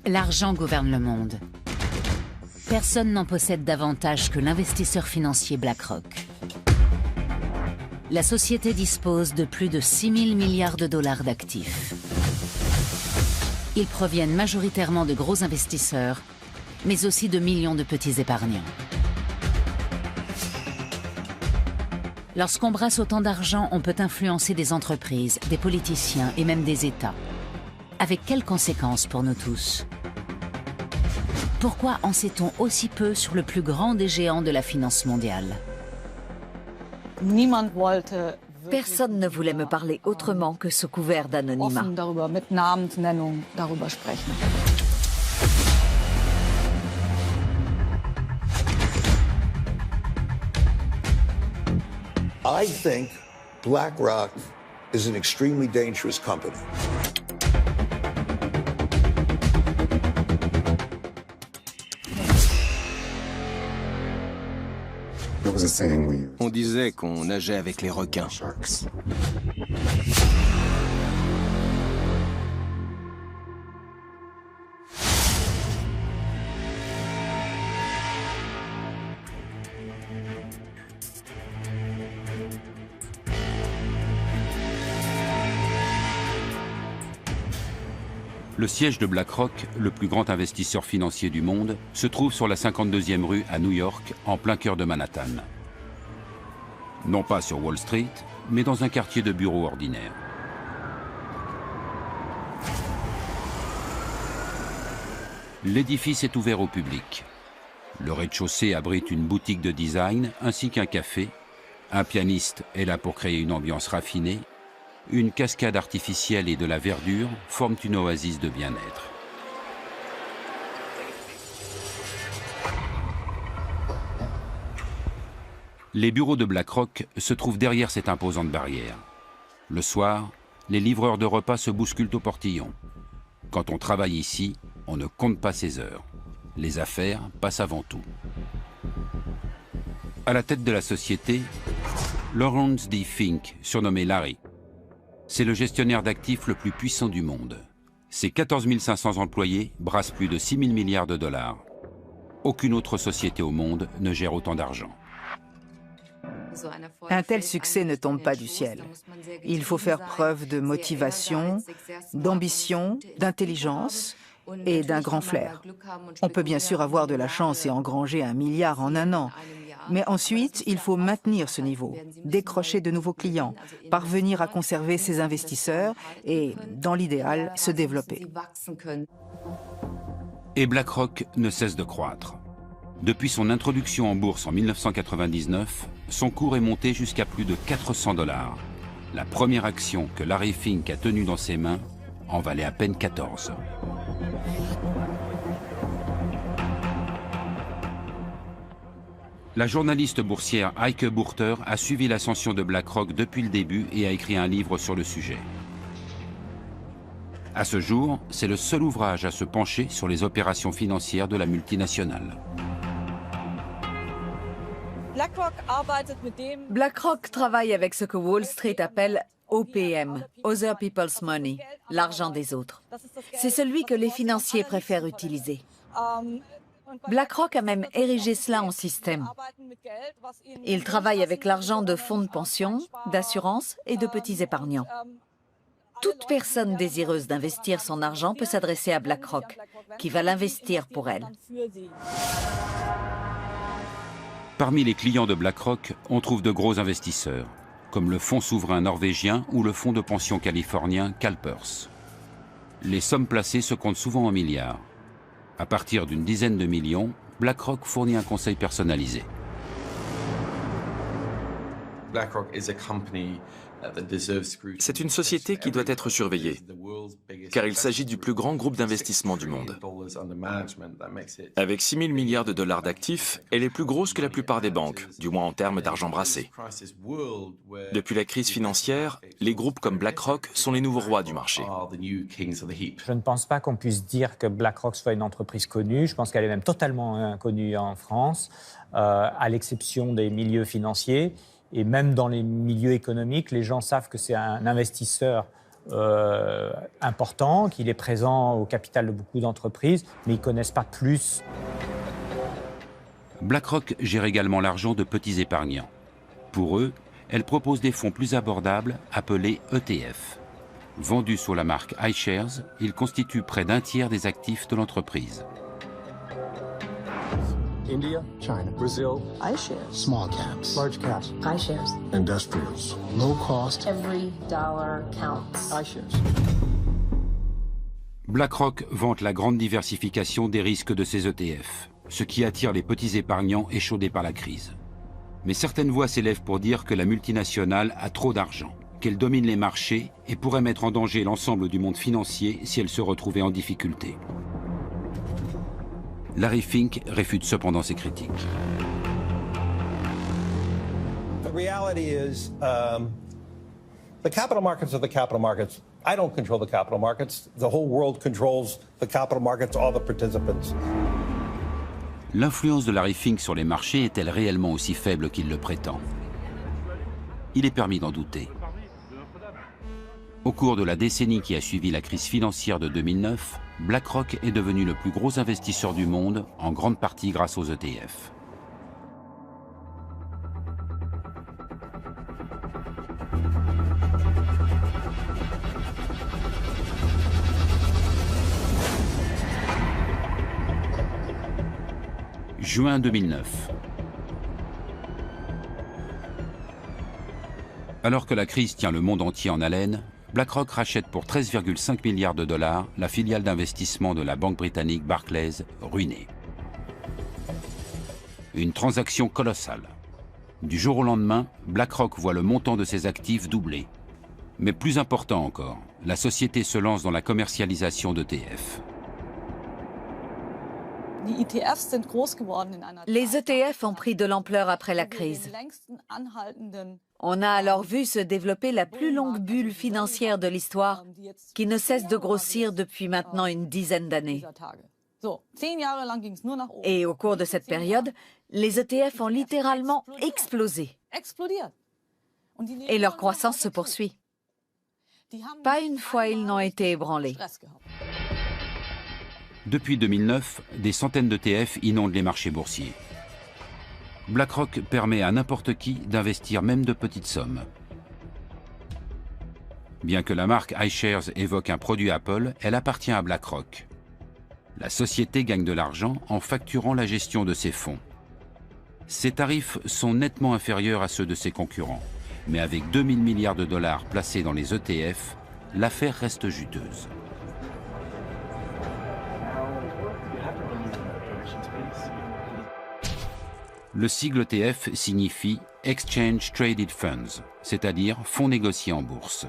L'argent gouverne le monde. Personne n'en possède davantage que l'investisseur financier BlackRock. La société dispose de plus de 6 000 milliards de dollars d'actifs. Ils proviennent majoritairement de gros investisseurs, mais aussi de millions de petits épargnants. Lorsqu'on brasse autant d'argent, on peut influencer des entreprises, des politiciens et même des États. Avec quelles conséquences pour nous tous? Pourquoi en sait-on aussi peu sur le plus grand des géants de la finance mondiale? Personne ne voulait me parler autrement que sous couvert d'anonymat. I think BlackRock is an extremely dangerous company. On disait qu'on nageait avec les requins. Le siège de BlackRock, le plus grand investisseur financier du monde, se trouve sur la 52e rue à New York, en plein cœur de Manhattan. Non pas sur Wall Street, mais dans un quartier de bureaux ordinaire. L'édifice est ouvert au public. Le rez-de-chaussée abrite une boutique de design ainsi qu'un café. Un pianiste est là pour créer une ambiance raffinée. Une cascade artificielle et de la verdure forment une oasis de bien-être. Les bureaux de BlackRock se trouvent derrière cette imposante barrière. Le soir, les livreurs de repas se bousculent au portillon. Quand on travaille ici, on ne compte pas ses heures. Les affaires passent avant tout. À la tête de la société, Lawrence D. Fink, surnommé Larry. C'est le gestionnaire d'actifs le plus puissant du monde. Ses 14 500 employés brassent plus de 6 000 milliards de dollars. Aucune autre société au monde ne gère autant d'argent. Un tel succès ne tombe pas du ciel. Il faut faire preuve de motivation, d'ambition, d'intelligence et d'un grand flair. On peut bien sûr avoir de la chance et engranger 1 milliard en un an. Mais ensuite, il faut maintenir ce niveau, décrocher de nouveaux clients, parvenir à conserver ses investisseurs et, dans l'idéal, se développer. Et BlackRock ne cesse de croître. Depuis son introduction en bourse en 1999, son cours est monté jusqu'à plus de 400 $. La première action que Larry Fink a tenue dans ses mains en valait à peine 14. La journaliste boursière Heike Burter a suivi l'ascension de BlackRock depuis le début et a écrit un livre sur le sujet. À ce jour, c'est le seul ouvrage à se pencher sur les opérations financières de la multinationale. BlackRock travaille avec ce que Wall Street appelle OPM, Other People's Money, l'argent des autres. C'est celui que les financiers préfèrent utiliser. BlackRock a même érigé cela en système. Il travaille avec l'argent de fonds de pension, d'assurance et de petits épargnants. Toute personne désireuse d'investir son argent peut s'adresser à BlackRock, qui va l'investir pour elle. Parmi les clients de BlackRock, on trouve de gros investisseurs, comme le fonds souverain norvégien ou le fonds de pension californien CalPERS. Les sommes placées se comptent souvent en milliards. À partir d'une dizaine de millions, BlackRock fournit un conseil personnalisé. C'est une société qui doit être surveillée, car il s'agit du plus grand groupe d'investissement du monde. Avec 6 000 milliards de dollars d'actifs, elle est plus grosse que la plupart des banques, du moins en termes d'argent brassé. Depuis la crise financière, les groupes comme BlackRock sont les nouveaux rois du marché. Je ne pense pas qu'on puisse dire que BlackRock soit une entreprise connue. Je pense qu'elle est même totalement inconnue en France, à l'exception des milieux financiers. Et même dans les milieux économiques, les gens savent que c'est un investisseur important, qu'il est présent au capital de beaucoup d'entreprises, mais ils ne connaissent pas plus. BlackRock gère également l'argent de petits épargnants. Pour eux, elle propose des fonds plus abordables appelés ETF. Vendus sous la marque iShares, ils constituent près d'un tiers des actifs de l'entreprise. India, China, Brazil, iShares, small caps, large caps, iShares, industrials, low cost, every dollar counts, iShares. BlackRock vante la grande diversification des risques de ses ETF, ce qui attire les petits épargnants échaudés par la crise. Mais certaines voix s'élèvent pour dire que la multinationale a trop d'argent, qu'elle domine les marchés et pourrait mettre en danger l'ensemble du monde financier si elle se retrouvait en difficulté. Larry Fink réfute cependant ces critiques. The reality is, the capital markets are the capital markets. I don't control the capital markets. The whole world controls the capital markets, all the participants. L'influence de Larry Fink sur les marchés est-elle réellement aussi faible qu'il le prétend? Il est permis d'en douter. Au cours de la décennie qui a suivi la crise financière de 2009, BlackRock est devenu le plus gros investisseur du monde, en grande partie grâce aux ETF. Juin 2009. Alors que la crise tient le monde entier en haleine, BlackRock rachète pour 13,5 milliards de dollars la filiale d'investissement de la banque britannique Barclays, ruinée. Une transaction colossale. Du jour au lendemain, BlackRock voit le montant de ses actifs doubler. Mais plus important encore, la société se lance dans la commercialisation d'ETF. Les ETF ont pris de l'ampleur après la crise. On a alors vu se développer la plus longue bulle financière de l'histoire, qui ne cesse de grossir depuis maintenant une dizaine d'années. Et au cours de cette période, les ETF ont littéralement explosé. Et leur croissance se poursuit. Pas une fois ils n'ont été ébranlés. Depuis 2009, des centaines d'ETF inondent les marchés boursiers. BlackRock permet à n'importe qui d'investir même de petites sommes. Bien que la marque iShares évoque un produit Apple, elle appartient à BlackRock. La société gagne de l'argent en facturant la gestion de ses fonds. Ses tarifs sont nettement inférieurs à ceux de ses concurrents, mais avec 2000 milliards de dollars placés dans les ETF, l'affaire reste juteuse. Le sigle ETF signifie Exchange Traded Funds, c'est-à-dire fonds négociés en bourse.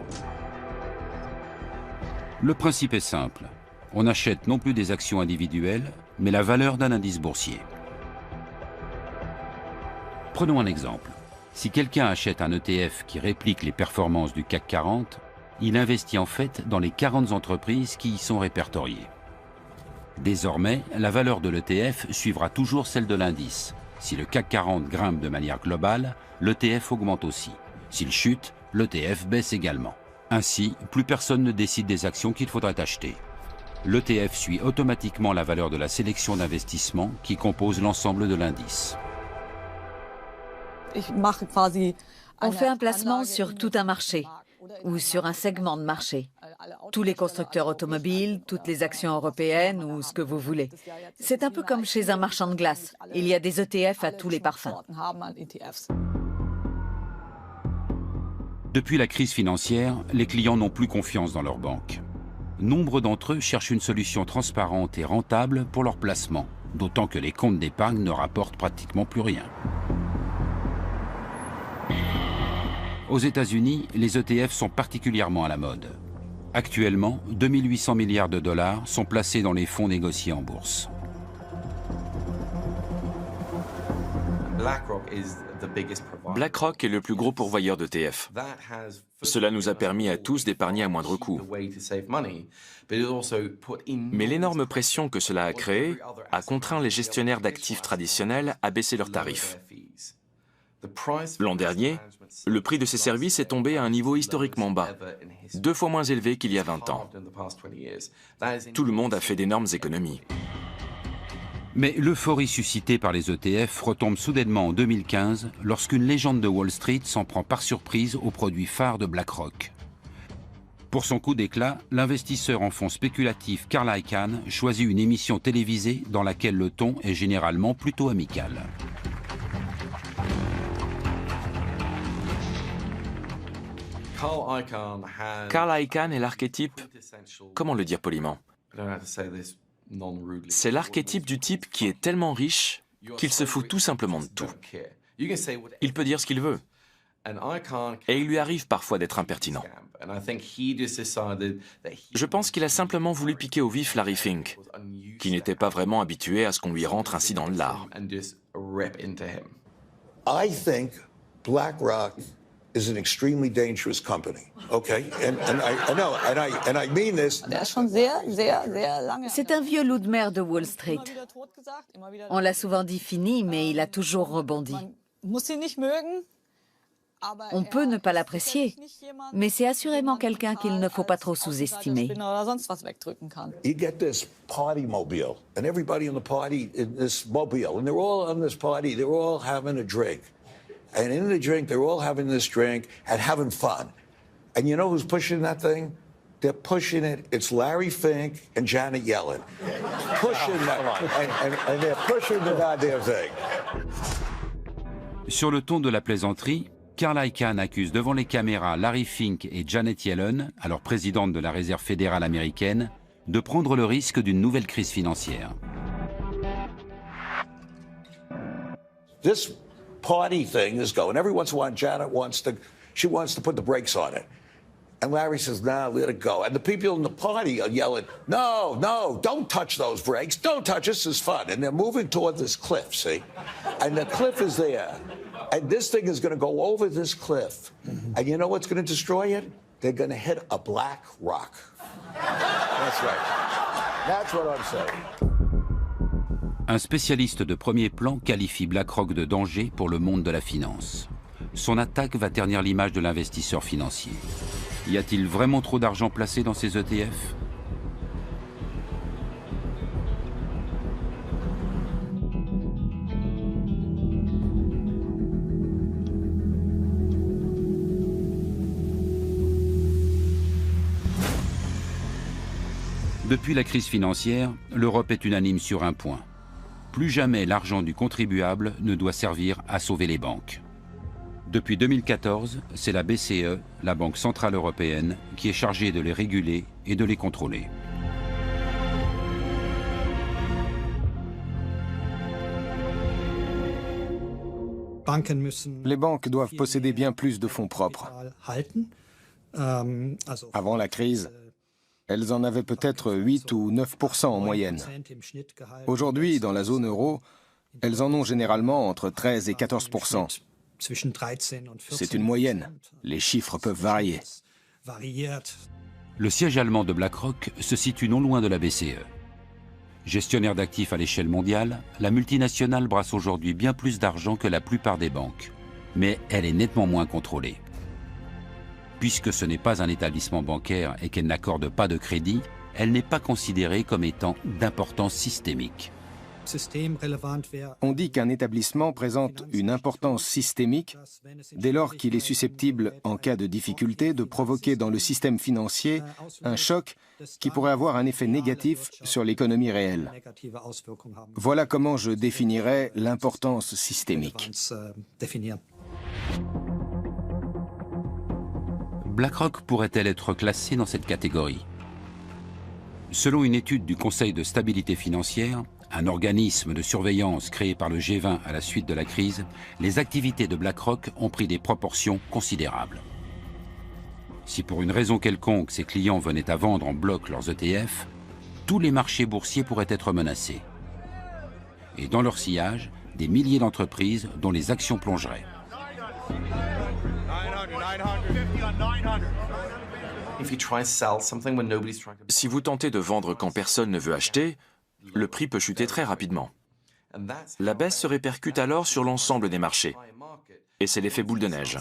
Le principe est simple. On achète non plus des actions individuelles, mais la valeur d'un indice boursier. Prenons un exemple. Si quelqu'un achète un ETF qui réplique les performances du CAC 40, il investit en fait dans les 40 entreprises qui y sont répertoriées. Désormais, la valeur de l'ETF suivra toujours celle de l'indice. Si le CAC 40 grimpe de manière globale, l'ETF augmente aussi. S'il chute, l'ETF baisse également. Ainsi, plus personne ne décide des actions qu'il faudrait acheter. L'ETF suit automatiquement la valeur de la sélection d'investissement qui compose l'ensemble de l'indice. On fait un placement sur tout un marché ou sur un segment de marché. Tous les constructeurs automobiles, toutes les actions européennes ou ce que vous voulez. C'est un peu comme chez un marchand de glace. Il y a des ETF à tous les parfums. Depuis la crise financière, les clients n'ont plus confiance dans leurs banques. Nombre d'entre eux cherchent une solution transparente et rentable pour leur placement, d'autant que les comptes d'épargne ne rapportent pratiquement plus rien. Aux États-Unis, les ETF sont particulièrement à la mode. Actuellement, 2800 milliards de dollars sont placés dans les fonds négociés en bourse. BlackRock est le plus gros pourvoyeur d'ETF. Cela nous a permis à tous d'épargner à moindre coût. Mais l'énorme pression que cela a créée a contraint les gestionnaires d'actifs traditionnels à baisser leurs tarifs. L'an dernier, le prix de ces services est tombé à un niveau historiquement bas, 2 fois moins élevé qu'il y a 20 ans. Tout le monde a fait d'énormes économies. Mais l'euphorie suscitée par les ETF retombe soudainement en 2015 lorsqu'une légende de Wall Street s'en prend par surprise aux produits phares de BlackRock. Pour son coup d'éclat, l'investisseur en fonds spéculatif Carl Icahn choisit une émission télévisée dans laquelle le ton est généralement plutôt amical. Carl Icahn est l'archétype, comment le dire poliment? C'est l'archétype du type qui est tellement riche qu'il se fout tout simplement de tout. Il peut dire ce qu'il veut. Et il lui arrive parfois d'être impertinent. Je pense qu'il a simplement voulu piquer au vif Larry Fink, qui n'était pas vraiment habitué à ce qu'on lui rentre ainsi dans le lard. I think BlackRock is an extremely dangerous company. Okay, and I mean this. C'est un vieux loup de mer de Wall Street. On l'a souvent dit fini, mais il a toujours rebondi. On peut ne pas l'apprécier, mais c'est assurément quelqu'un qu'il ne faut pas trop sous-estimer. You get this party mobile, and everybody in the party in this mobile, and they're all on this party, they're all having a drink. And in the drink, they're all having this drink and having fun. And you know who's pushing that thing? They're pushing it. It's Larry Fink and Janet Yellen. Pushing that. And they're pushing the goddamn thing. Sur le ton de la plaisanterie, Carl Icahn accuse devant les caméras Larry Fink et Janet Yellen, alors présidente de la Réserve fédérale américaine, de prendre le risque d'une nouvelle crise financière. This party thing is going. Every once in a while, Janet wants to put the brakes on it. And Larry says, nah, let it go. And the people in the party are yelling, no, no, don't touch those brakes. Don't touch, this is fun. And they're moving toward this cliff, see? And the cliff is there. And this thing is going to go over this cliff. And you know what's going to destroy it? They're going to hit a black rock. That's right. That's what I'm saying. Un spécialiste de premier plan qualifie BlackRock de danger pour le monde de la finance. Son attaque va ternir l'image de l'investisseur financier. Y a-t-il vraiment trop d'argent placé dans ces ETF ? Depuis la crise financière, l'Europe est unanime sur un point. Plus jamais l'argent du contribuable ne doit servir à sauver les banques. Depuis 2014, c'est la BCE, la Banque centrale européenne, qui est chargée de les réguler et de les contrôler. Les banques doivent posséder bien plus de fonds propres. Avant la crise, elles en avaient peut-être 8 ou 9% en moyenne. Aujourd'hui, dans la zone euro, elles en ont généralement entre 13 et 14%. C'est une moyenne. Les chiffres peuvent varier. Le siège allemand de BlackRock se situe non loin de la BCE. Gestionnaire d'actifs à l'échelle mondiale, la multinationale brasse aujourd'hui bien plus d'argent que la plupart des banques. Mais elle est nettement moins contrôlée. Puisque ce n'est pas un établissement bancaire et qu'elle n'accorde pas de crédit, elle n'est pas considérée comme étant d'importance systémique. On dit qu'un établissement présente une importance systémique dès lors qu'il est susceptible, en cas de difficulté, de provoquer dans le système financier un choc qui pourrait avoir un effet négatif sur l'économie réelle. Voilà comment je définirais l'importance systémique. BlackRock pourrait-elle être classée dans cette catégorie? Selon une étude du Conseil de stabilité financière, un organisme de surveillance créé par le G20 à la suite de la crise, les activités de BlackRock ont pris des proportions considérables. Si pour une raison quelconque ses clients venaient à vendre en bloc leurs ETF, tous les marchés boursiers pourraient être menacés. Et dans leur sillage, des milliers d'entreprises dont les actions plongeraient. Si vous tentez de vendre quand personne ne veut acheter, le prix peut chuter très rapidement. La baisse se répercute alors sur l'ensemble des marchés. et c'est l'effet boule de neige.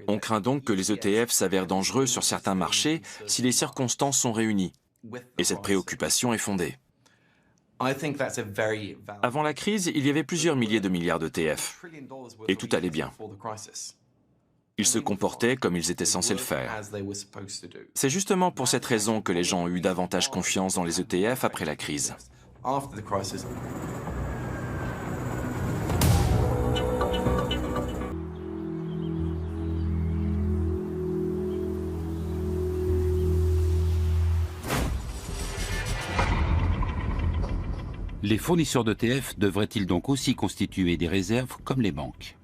On craint donc que les ETF s'avèrent dangereux sur certains marchés si les circonstances sont réunies. Et cette préoccupation est fondée. Avant la crise, il y avait plusieurs milliers de milliards d'ETF. Et tout allait bien. Ils se comportaient comme ils étaient censés le faire. C'est justement pour cette raison que les gens ont eu davantage confiance dans les ETF après la crise. Les fournisseurs d'ETF devraient-ils donc aussi constituer des réserves comme les banques?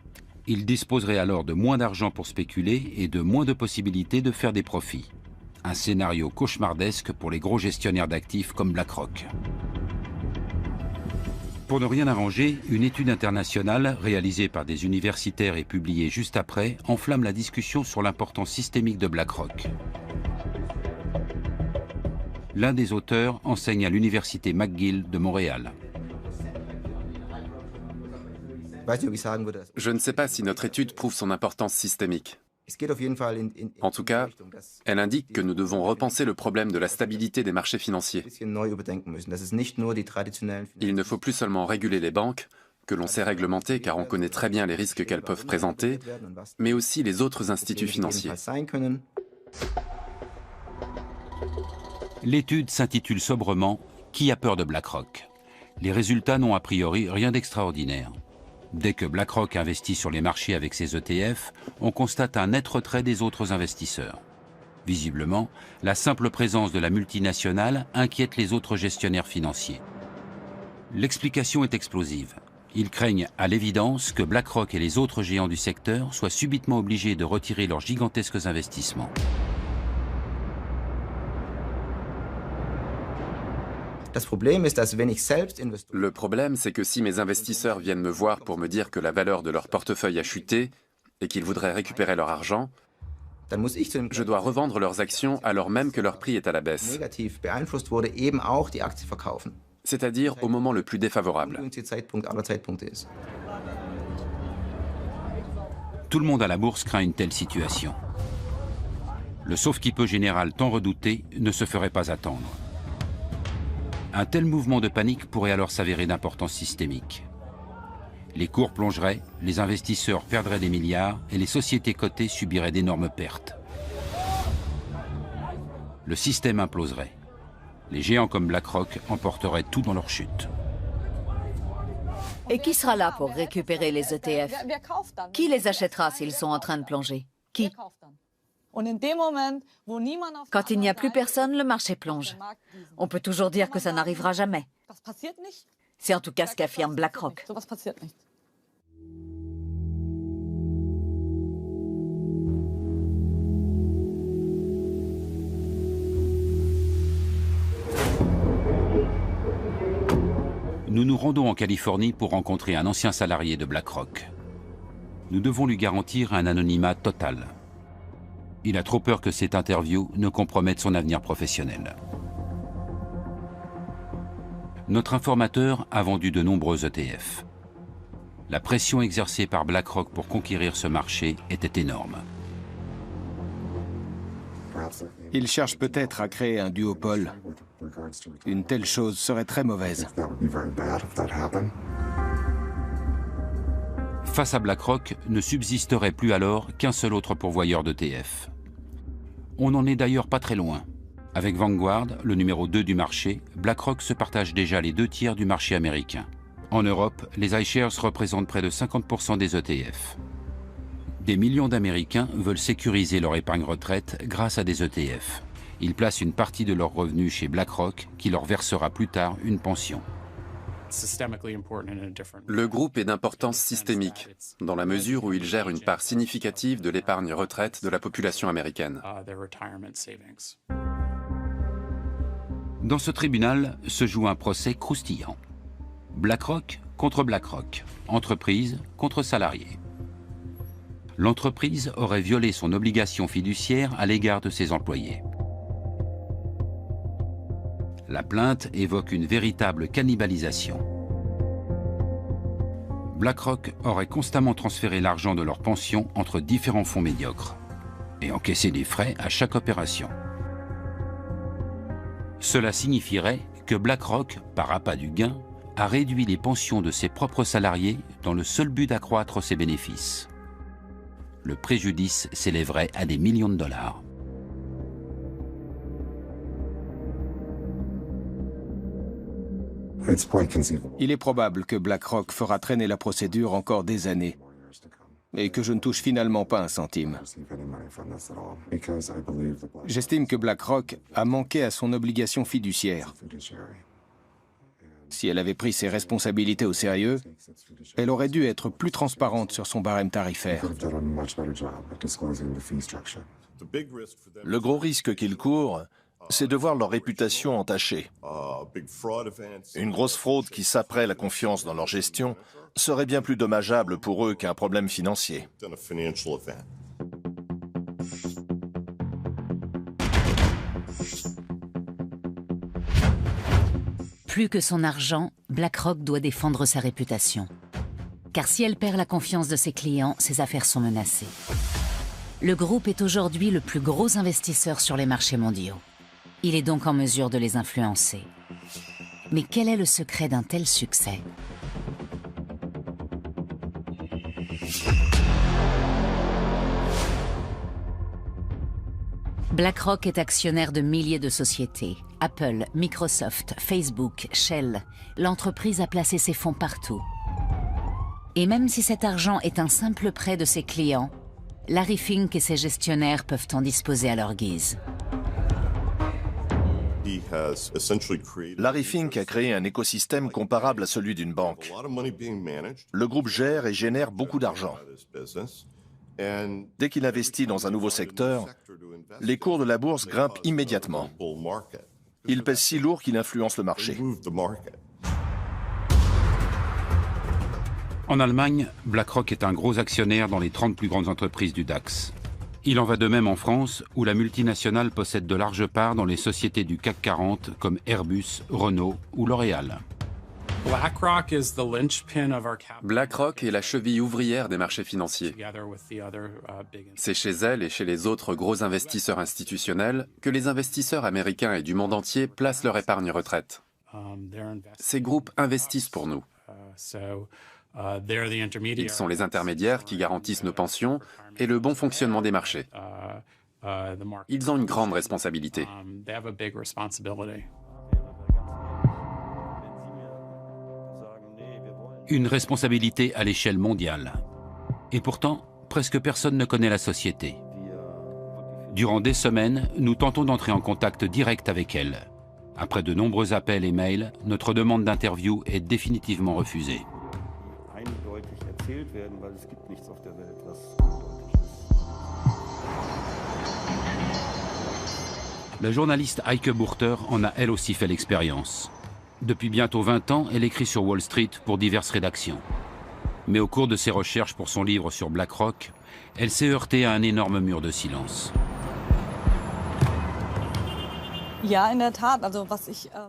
Ils disposeraient alors de moins d'argent pour spéculer et de moins de possibilités de faire des profits. Un scénario cauchemardesque pour les gros gestionnaires d'actifs comme BlackRock. Pour ne rien arranger, une étude internationale réalisée par des universitaires et publiée juste après enflamme la discussion sur l'importance systémique de BlackRock. L'un des auteurs enseigne à l'université McGill de Montréal. Je ne sais pas si notre étude prouve son importance systémique. En tout cas, elle indique que nous devons repenser le problème de la stabilité des marchés financiers. Il ne faut plus seulement réguler les banques, que l'on sait réglementer car on connaît très bien les risques qu'elles peuvent présenter, mais aussi les autres instituts financiers. L'étude s'intitule sobrement « Qui a peur de BlackRock ?» Les résultats n'ont a priori rien d'extraordinaire. Dès que BlackRock investit sur les marchés avec ses ETF, on constate un net retrait des autres investisseurs. Visiblement, la simple présence de la multinationale inquiète les autres gestionnaires financiers. L'explication est explosive. Ils craignent à l'évidence que BlackRock et les autres géants du secteur soient subitement obligés de retirer leurs gigantesques investissements. Le problème, c'est que si mes investisseurs viennent me voir pour me dire que la valeur de leur portefeuille a chuté et qu'ils voudraient récupérer leur argent, je dois revendre leurs actions alors même que leur prix est à la baisse. C'est-à-dire au moment le plus défavorable. Tout le monde à la bourse craint une telle situation. Le sauve-qui-peut général tant redouté ne se ferait pas attendre. Un tel mouvement de panique pourrait alors s'avérer d'importance systémique. Les cours plongeraient, les investisseurs perdraient des milliards et les sociétés cotées subiraient d'énormes pertes. Le système imploserait. Les géants comme BlackRock emporteraient tout dans leur chute. Et qui sera là pour récupérer les ETF? Qui les achètera s'ils sont en train de plonger? Qui? Quand il n'y a plus personne, le marché plonge. On peut toujours dire que ça n'arrivera jamais. C'est en tout cas ce qu'affirme BlackRock. Nous nous rendons en Californie pour rencontrer un ancien salarié de BlackRock. Nous devons lui garantir un anonymat total. Il a trop peur que cette interview ne compromette son avenir professionnel. Notre informateur a vendu de nombreux ETF. La pression exercée par BlackRock pour conquérir ce marché était énorme. Il cherche peut-être à créer un duopole. Une telle chose serait très mauvaise. Face à BlackRock, ne subsisterait plus alors qu'un seul autre pourvoyeur d'ETF. On n'en est d'ailleurs pas très loin. Avec Vanguard, le numéro 2 du marché, BlackRock se partage déjà les 2/3 du marché américain. En Europe, les iShares représentent près de 50% des ETF. Des millions d'Américains veulent sécuriser leur épargne retraite grâce à des ETF. Ils placent une partie de leurs revenus chez BlackRock qui leur versera plus tard une pension. Le groupe est d'importance systémique, dans la mesure où il gère une part significative de l'épargne retraite de la population américaine. Dans ce tribunal se joue un procès croustillant. BlackRock contre BlackRock, entreprise contre salarié. L'entreprise aurait violé son obligation fiduciaire à l'égard de ses employés. La plainte évoque une véritable cannibalisation. BlackRock aurait constamment transféré l'argent de leurs pensions entre différents fonds médiocres et encaissé des frais à chaque opération. Cela signifierait que BlackRock, par appât du gain, a réduit les pensions de ses propres salariés dans le seul but d'accroître ses bénéfices. Le préjudice s'élèverait à des millions de dollars. Il est probable que BlackRock fera traîner la procédure encore des années et que je ne touche finalement pas un centime. J'estime que BlackRock a manqué à son obligation fiduciaire. Si elle avait pris ses responsabilités au sérieux, elle aurait dû être plus transparente sur son barème tarifaire. Le gros risque qu'ils courent, c'est de voir leur réputation entachée. Une grosse fraude qui saperait la confiance dans leur gestion serait bien plus dommageable pour eux qu'un problème financier. Plus que son argent, BlackRock doit défendre sa réputation. Car si elle perd la confiance de ses clients, ses affaires sont menacées. Le groupe est aujourd'hui le plus gros investisseur sur les marchés mondiaux. Il est donc en mesure de les influencer. Mais quel est le secret d'un tel succès ? BlackRock est actionnaire de milliers de sociétés. Apple, Microsoft, Facebook, Shell. L'entreprise a placé ses fonds partout. Et même si cet argent est un simple prêt de ses clients, Larry Fink et ses gestionnaires peuvent en disposer à leur guise. Larry Fink a créé un écosystème comparable à celui d'une banque. Le groupe gère et génère beaucoup d'argent. Dès qu'il investit dans un nouveau secteur, les cours de la bourse grimpent immédiatement. Il pèse si lourd qu'il influence le marché. En Allemagne, BlackRock est un gros actionnaire dans les 30 plus grandes entreprises du DAX. Il en va de même en France, où la multinationale possède de larges parts dans les sociétés du CAC 40 comme Airbus, Renault ou L'Oréal. BlackRock est la cheville ouvrière des marchés financiers. C'est chez elle et chez les autres gros investisseurs institutionnels que les investisseurs américains et du monde entier placent leur épargne retraite. Ces groupes investissent pour nous. Ils sont les intermédiaires qui garantissent nos pensions et le bon fonctionnement des marchés. Ils ont une grande responsabilité. Une responsabilité à l'échelle mondiale. Et pourtant, presque personne ne connaît la société. Durant des semaines, nous tentons d'entrer en contact direct avec elle. Après de nombreux appels et mails, notre demande d'interview est définitivement refusée. La journaliste Heike Burter en a elle aussi fait l'expérience. Depuis bientôt 20 ans, elle écrit sur Wall Street pour diverses rédactions. Mais au cours de ses recherches pour son livre sur BlackRock, elle s'est heurtée à un énorme mur de silence.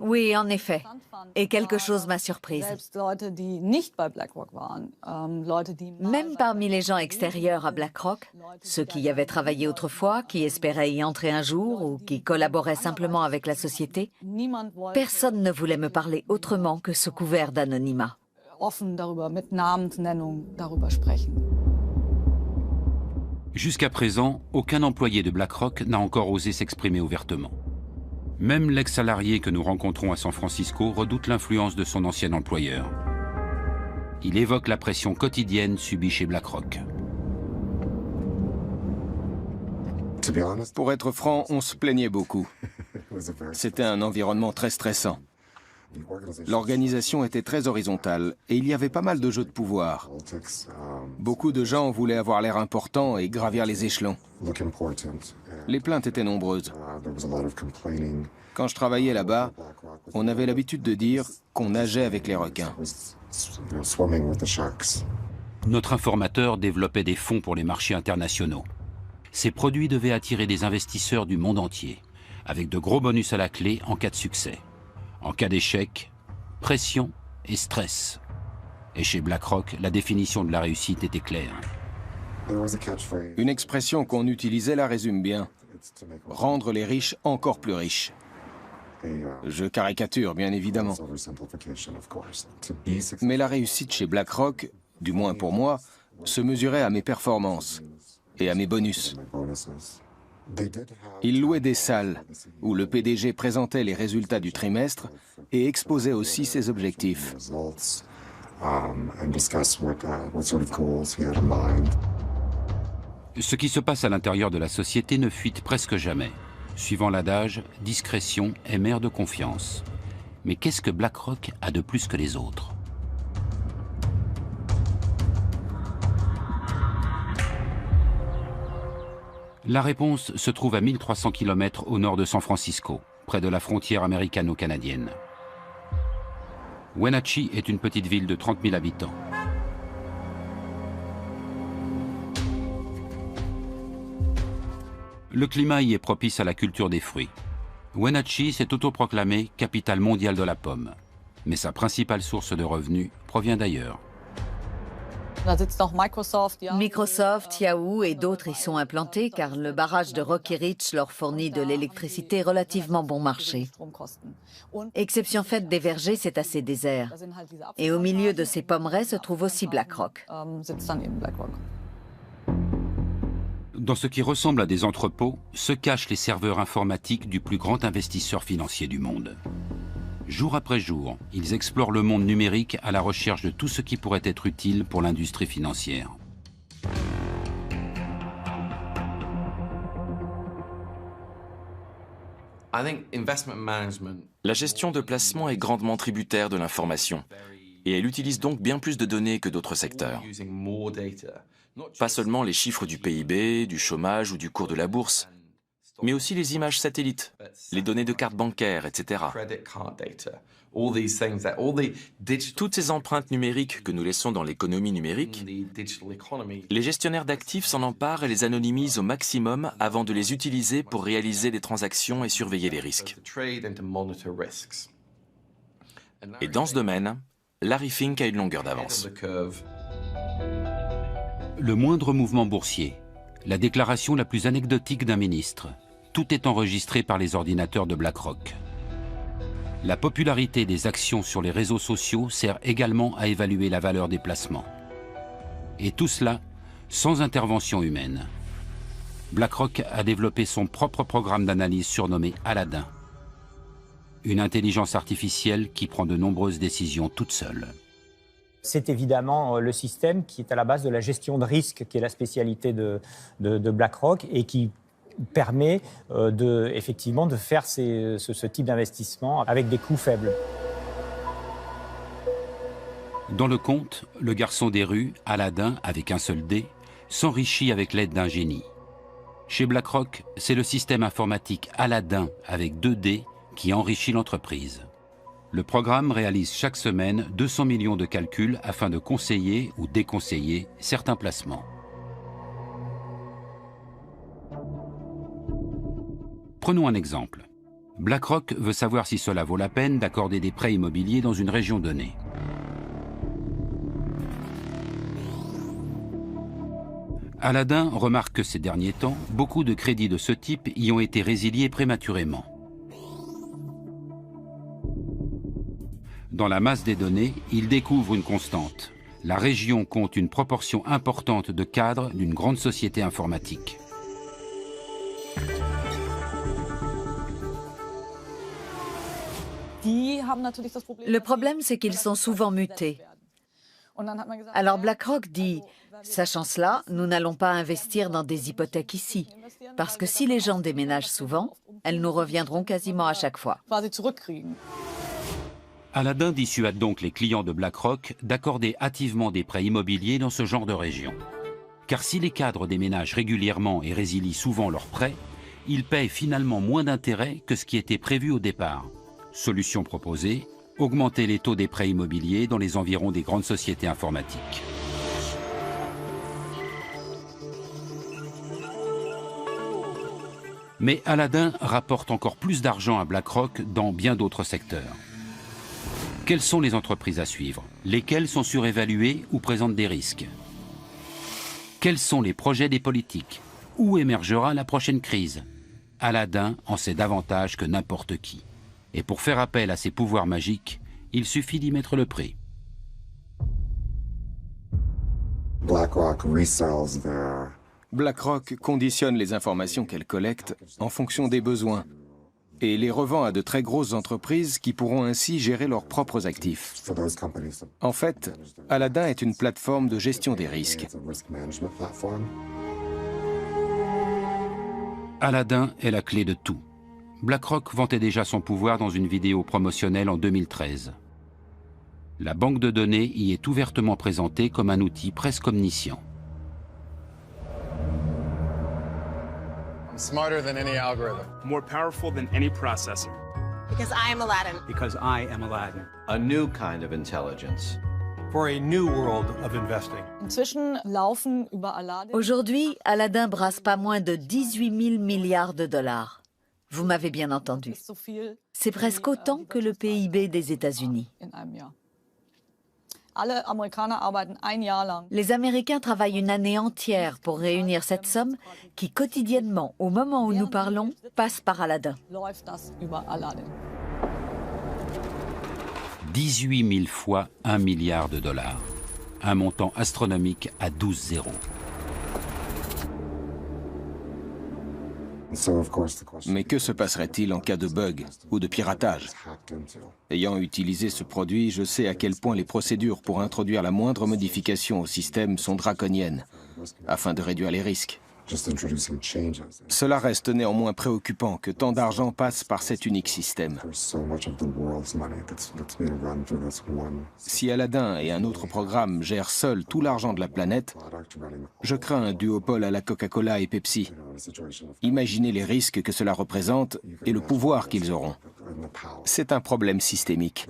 Oui, en effet. Et quelque chose m'a surprise. Même parmi les gens extérieurs à BlackRock, ceux qui y avaient travaillé autrefois, qui espéraient y entrer un jour ou qui collaboraient simplement avec la société, personne ne voulait me parler autrement que sous couvert d'anonymat. Jusqu'à présent, aucun employé de BlackRock n'a encore osé s'exprimer ouvertement. Même l'ex-salarié que nous rencontrons à San Francisco redoute l'influence de son ancien employeur. Il évoque la pression quotidienne subie chez BlackRock. Pour être franc, on se plaignait beaucoup. C'était un environnement très stressant. L'organisation était très horizontale et il y avait pas mal de jeux de pouvoir. Beaucoup de gens voulaient avoir l'air important et gravir les échelons. Les plaintes étaient nombreuses. Quand je travaillais là-bas, on avait l'habitude de dire qu'on nageait avec les requins. Notre informateur développait des fonds pour les marchés internationaux. Ces produits devaient attirer des investisseurs du monde entier, avec de gros bonus à la clé en cas de succès. En cas d'échec, pression et stress. Et chez BlackRock, la définition de la réussite était claire. Une expression qu'on utilisait la résume bien. Rendre les riches encore plus riches. Je caricature, bien évidemment. Mais la réussite chez BlackRock, du moins pour moi, se mesurait à mes performances et à mes bonus. Ils louaient des salles où le PDG présentait les résultats du trimestre et exposait aussi ses objectifs. Ce qui se passe à l'intérieur de la société ne fuite presque jamais. Suivant l'adage, discrétion est mère de confiance. Mais qu'est-ce que BlackRock a de plus que les autres? La réponse se trouve à 1300 km au nord de San Francisco, près de la frontière américano-canadienne. Wenatchee est une petite ville de 30 000 habitants. Le climat y est propice à la culture des fruits. Wenatchee s'est autoproclamée capitale mondiale de la pomme. Mais sa principale source de revenus provient d'ailleurs. Microsoft, Yahoo et d'autres y sont implantés car le barrage de Rocky Ridge leur fournit de l'électricité relativement bon marché. Exception faite des vergers, c'est assez désert. Et au milieu de ces pommeraies se trouve aussi BlackRock. Dans ce qui ressemble à des entrepôts, se cachent les serveurs informatiques du plus grand investisseur financier du monde. Jour après jour, ils explorent le monde numérique à la recherche de tout ce qui pourrait être utile pour l'industrie financière. La gestion de placement est grandement tributaire de l'information et elle utilise donc bien plus de données que d'autres secteurs. Pas seulement les chiffres du PIB, du chômage ou du cours de la bourse, mais aussi les images satellites, les données de cartes bancaires, etc. Toutes ces empreintes numériques que nous laissons dans l'économie numérique, les gestionnaires d'actifs s'en emparent et les anonymisent au maximum avant de les utiliser pour réaliser des transactions et surveiller les risques. Et dans ce domaine, Larry Fink a une longueur d'avance. Le moindre mouvement boursier, la déclaration la plus anecdotique d'un ministre, tout est enregistré par les ordinateurs de BlackRock. La popularité des actions sur les réseaux sociaux sert également à évaluer la valeur des placements. Et tout cela sans intervention humaine. BlackRock a développé son propre programme d'analyse surnommé Aladdin. Une intelligence artificielle qui prend de nombreuses décisions toute seule. C'est évidemment le système qui est à la base de la gestion de risque, qui est la spécialité de BlackRock et qui permet effectivement de faire ce type d'investissement avec des coûts faibles. Dans le conte, le garçon des rues, Aladdin, avec un seul dé, s'enrichit avec l'aide d'un génie. Chez BlackRock, c'est le système informatique Aladdin avec 2 dés qui enrichit l'entreprise. Le programme réalise chaque semaine 200 millions de calculs afin de conseiller ou déconseiller certains placements. Prenons un exemple. BlackRock veut savoir si cela vaut la peine d'accorder des prêts immobiliers dans une région donnée. Aladdin remarque que ces derniers temps, beaucoup de crédits de ce type y ont été résiliés prématurément. Dans la masse des données, il découvre une constante. La région compte une proportion importante de cadres d'une grande société informatique. Le problème, c'est qu'ils sont souvent mutés. Alors BlackRock dit, sachant cela, nous n'allons pas investir dans des hypothèques ici, parce que si les gens déménagent souvent, elles nous reviendront quasiment à chaque fois. Aladdin dissuade donc les clients de BlackRock d'accorder hâtivement des prêts immobiliers dans ce genre de région. Car si les cadres déménagent régulièrement et résilient souvent leurs prêts, ils paient finalement moins d'intérêt que ce qui était prévu au départ. Solution proposée, augmenter les taux des prêts immobiliers dans les environs des grandes sociétés informatiques. Mais Aladdin rapporte encore plus d'argent à BlackRock dans bien d'autres secteurs. Quelles sont les entreprises à suivre? Lesquelles sont surévaluées ou présentent des risques? Quels sont les projets des politiques? Où émergera la prochaine crise? Aladdin en sait davantage que n'importe qui. Et pour faire appel à ses pouvoirs magiques, il suffit d'y mettre le prix. BlackRock conditionne les informations qu'elle collecte en fonction des besoins et les revend à de très grosses entreprises qui pourront ainsi gérer leurs propres actifs. En fait, Aladdin est une plateforme de gestion des risques. Aladdin est la clé de tout. BlackRock vantait déjà son pouvoir dans une vidéo promotionnelle en 2013. La banque de données y est ouvertement présentée comme un outil presque omniscient. I'm smarter than any algorithm. More powerful than any processor. Because I am Aladdin. Because I am Aladdin. A new kind of intelligence. For a new world of investing. Aujourd'hui, Aladdin brasse pas moins de 18 000 milliards de dollars. Vous m'avez bien entendu. C'est presque autant que le PIB des États-Unis. Les Américains travaillent une année entière pour réunir cette somme qui, quotidiennement, au moment où nous parlons, passe par Aladdin. 18 000 fois 1 milliard de dollars. Un montant astronomique à 12 zéros. Mais que se passerait-il en cas de bug ou de piratage? Ayant utilisé ce produit, je sais à quel point les procédures pour introduire la moindre modification au système sont draconiennes, afin de réduire les risques. Cela reste néanmoins préoccupant que tant d'argent passe par cet unique système. Si Aladdin et un autre programme gèrent seuls tout l'argent de la planète, je crains un duopole à la Coca-Cola et Pepsi. Imaginez les risques que cela représente et le pouvoir qu'ils auront. C'est un problème systémique.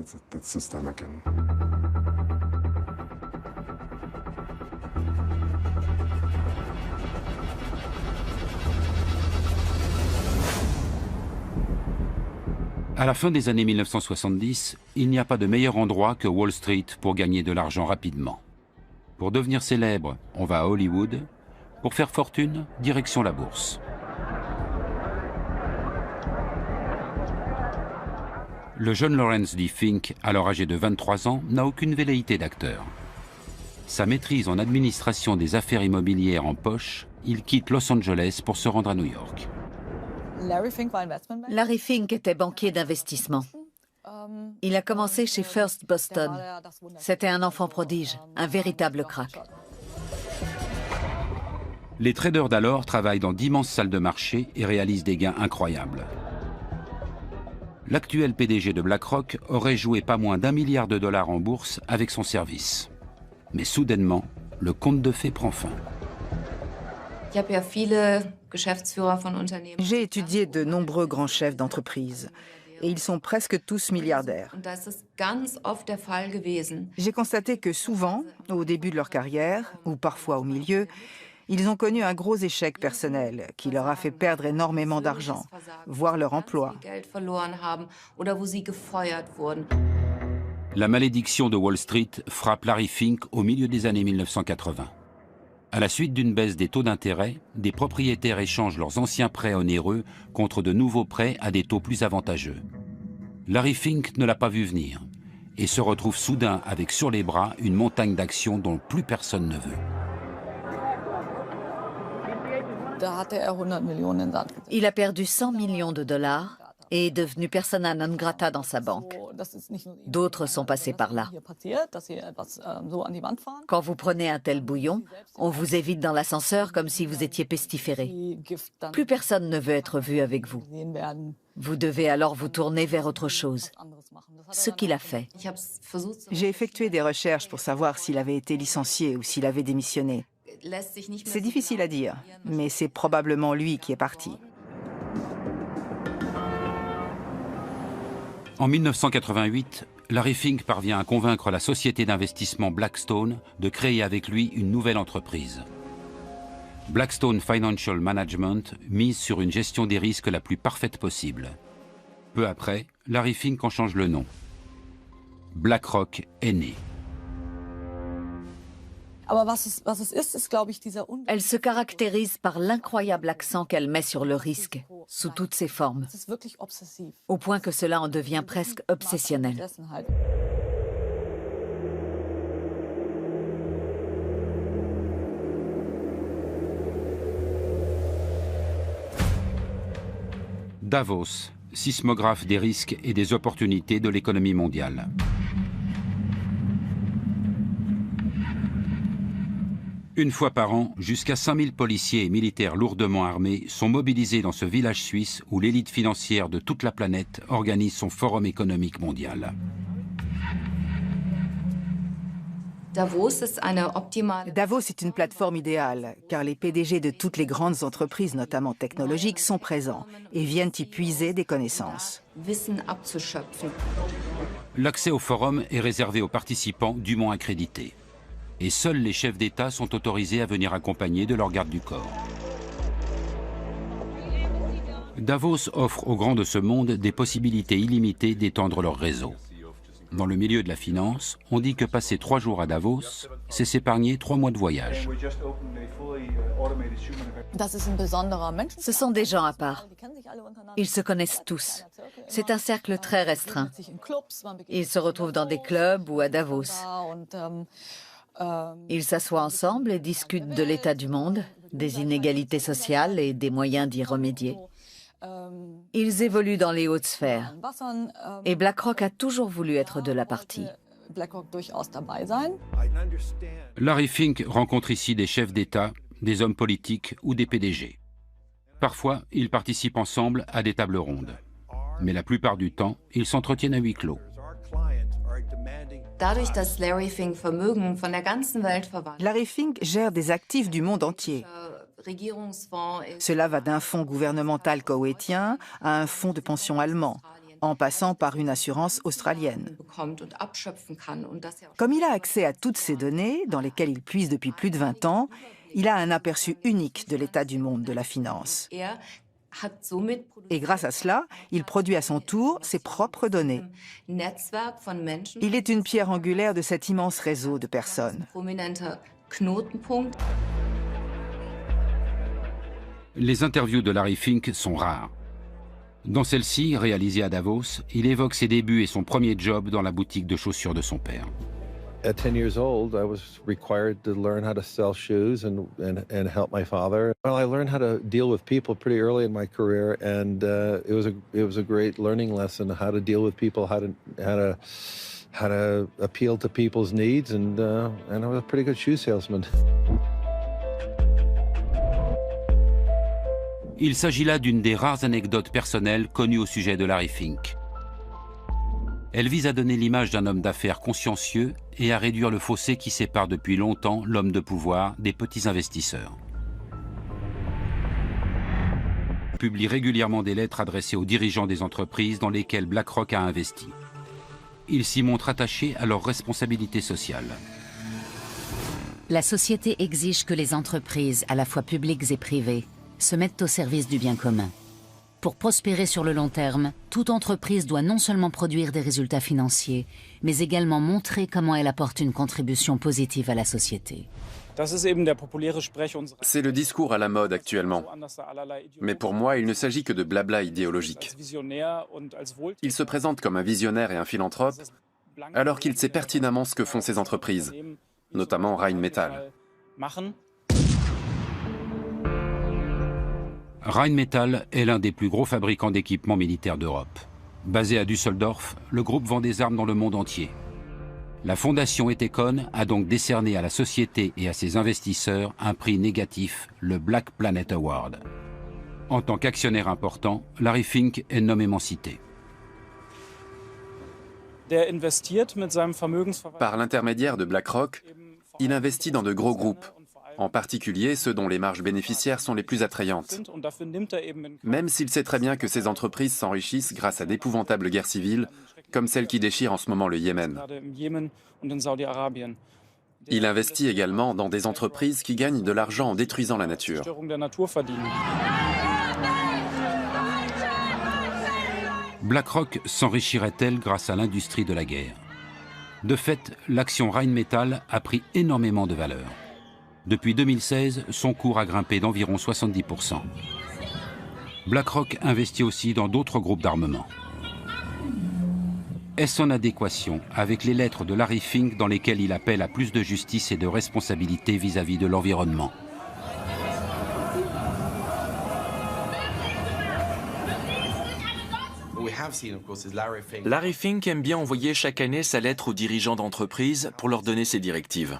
À la fin des années 1970, il n'y a pas de meilleur endroit que Wall Street pour gagner de l'argent rapidement. Pour devenir célèbre, on va à Hollywood. Pour faire fortune, direction la bourse. Le jeune Lawrence D. Fink, alors âgé de 23 ans, n'a aucune velléité d'acteur. Sa maîtrise en administration des affaires immobilières en poche, il quitte Los Angeles pour se rendre à New York. Larry Fink était banquier d'investissement. Il a commencé chez First Boston. C'était un enfant prodige, un véritable crack. Les traders d'alors travaillent dans d'immenses salles de marché et réalisent des gains incroyables. L'actuel PDG de BlackRock aurait joué pas moins d'1 milliard de dollars en bourse avec son service. Mais soudainement, le conte de fées prend fin. J'ai étudié de nombreux grands chefs d'entreprise et ils sont presque tous milliardaires. J'ai constaté que souvent, au début de leur carrière, ou parfois au milieu, ils ont connu un gros échec personnel qui leur a fait perdre énormément d'argent, voire leur emploi. La malédiction de Wall Street frappe Larry Fink au milieu des années 1980. À la suite d'une baisse des taux d'intérêt, des propriétaires échangent leurs anciens prêts onéreux contre de nouveaux prêts à des taux plus avantageux. Larry Fink ne l'a pas vu venir et se retrouve soudain avec sur les bras une montagne d'actions dont plus personne ne veut. Il a perdu 100 millions de dollars et est devenu persona non grata dans sa banque. D'autres sont passés par là. Quand vous prenez un tel bouillon, on vous évite dans l'ascenseur comme si vous étiez pestiféré. Plus personne ne veut être vu avec vous. Vous devez alors vous tourner vers autre chose. Ce qu'il a fait. J'ai effectué des recherches pour savoir s'il avait été licencié ou s'il avait démissionné. C'est difficile à dire, mais c'est probablement lui qui est parti. En 1988, Larry Fink parvient à convaincre la société d'investissement Blackstone de créer avec lui une nouvelle entreprise. Blackstone Financial Management mise sur une gestion des risques la plus parfaite possible. Peu après, Larry Fink en change le nom. BlackRock est né. Elle se caractérise par l'incroyable accent qu'elle met sur le risque, sous toutes ses formes, au point que cela en devient presque obsessionnel. Davos, sismographe des risques et des opportunités de l'économie mondiale. Une fois par an, jusqu'à 5000 policiers et militaires lourdement armés sont mobilisés dans ce village suisse où l'élite financière de toute la planète organise son forum économique mondial. Davos est une plateforme idéale, car les PDG de toutes les grandes entreprises, notamment technologiques, sont présents et viennent y puiser des connaissances. L'accès au forum est réservé aux participants dûment accrédités. Et seuls les chefs d'État sont autorisés à venir accompagnés de leur garde du corps. Davos offre aux grands de ce monde des possibilités illimitées d'étendre leur réseau. Dans le milieu de la finance, on dit que passer 3 jours à Davos, c'est s'épargner 3 mois de voyage. Ce sont des gens à part. Ils se connaissent tous. C'est un cercle très restreint. Ils se retrouvent dans des clubs ou à Davos. Ils s'assoient ensemble et discutent de l'état du monde, des inégalités sociales et des moyens d'y remédier. Ils évoluent dans les hautes sphères. Et BlackRock a toujours voulu être de la partie. Larry Fink rencontre ici des chefs d'État, des hommes politiques ou des PDG. Parfois, ils participent ensemble à des tables rondes. Mais la plupart du temps, ils s'entretiennent à huis clos. Larry Fink gère des actifs du monde entier. Cela va d'un fonds gouvernemental koweïtien à un fonds de pension allemand, en passant par une assurance australienne. Comme il a accès à toutes ces données, dans lesquelles il puise depuis plus de 20 ans, il a un aperçu unique de l'état du monde de la finance. Et grâce à cela, il produit à son tour ses propres données. Il est une pierre angulaire de cet immense réseau de personnes. Les interviews de Larry Fink sont rares. Dans celle-ci, réalisée à Davos, il évoque ses débuts et son premier job dans la boutique de chaussures de son père. At 10 years old, I was required to learn how to sell shoes and help my father. Well, I learned how to deal with people pretty early in my career, and it was a great learning lesson how to deal with people, how to appeal to people's needs, and I was a pretty good shoe salesman. Il s'agit là d'une des rares anecdotes personnelles connues au sujet de Larry Fink. Elle vise à donner l'image d'un homme d'affaires consciencieux et à réduire le fossé qui sépare depuis longtemps l'homme de pouvoir des petits investisseurs. Il publie régulièrement des lettres adressées aux dirigeants des entreprises dans lesquelles BlackRock a investi. Il s'y montre attaché à leurs responsabilités sociales. La société exige que les entreprises, à la fois publiques et privées, se mettent au service du bien commun. Pour prospérer sur le long terme, toute entreprise doit non seulement produire des résultats financiers, mais également montrer comment elle apporte une contribution positive à la société. C'est le discours à la mode actuellement. Mais pour moi, il ne s'agit que de blabla idéologique. Il se présente comme un visionnaire et un philanthrope, alors qu'il sait pertinemment ce que font ces entreprises, notamment Rheinmetall. Rheinmetall est l'un des plus gros fabricants d'équipements militaires d'Europe. Basé à Düsseldorf, le groupe vend des armes dans le monde entier. La fondation Ethecon a donc décerné à la société et à ses investisseurs un prix négatif, le Black Planet Award. En tant qu'actionnaire important, Larry Fink est nommément cité. Par l'intermédiaire de BlackRock, il investit dans de gros groupes, en particulier ceux dont les marges bénéficiaires sont les plus attrayantes. Même s'il sait très bien que ces entreprises s'enrichissent grâce à d'épouvantables guerres civiles, comme celle qui déchire en ce moment le Yémen. Il investit également dans des entreprises qui gagnent de l'argent en détruisant la nature. BlackRock s'enrichirait-elle grâce à l'industrie de la guerre? De fait, l'action Rheinmetall a pris énormément de valeur. Depuis 2016, son cours a grimpé d'environ 70%. BlackRock investit aussi dans d'autres groupes d'armement. Est-ce en adéquation avec les lettres de Larry Fink dans lesquelles il appelle à plus de justice et de responsabilité vis-à-vis de l'environnement? Larry Fink aime bien envoyer chaque année sa lettre aux dirigeants d'entreprise pour leur donner ses directives.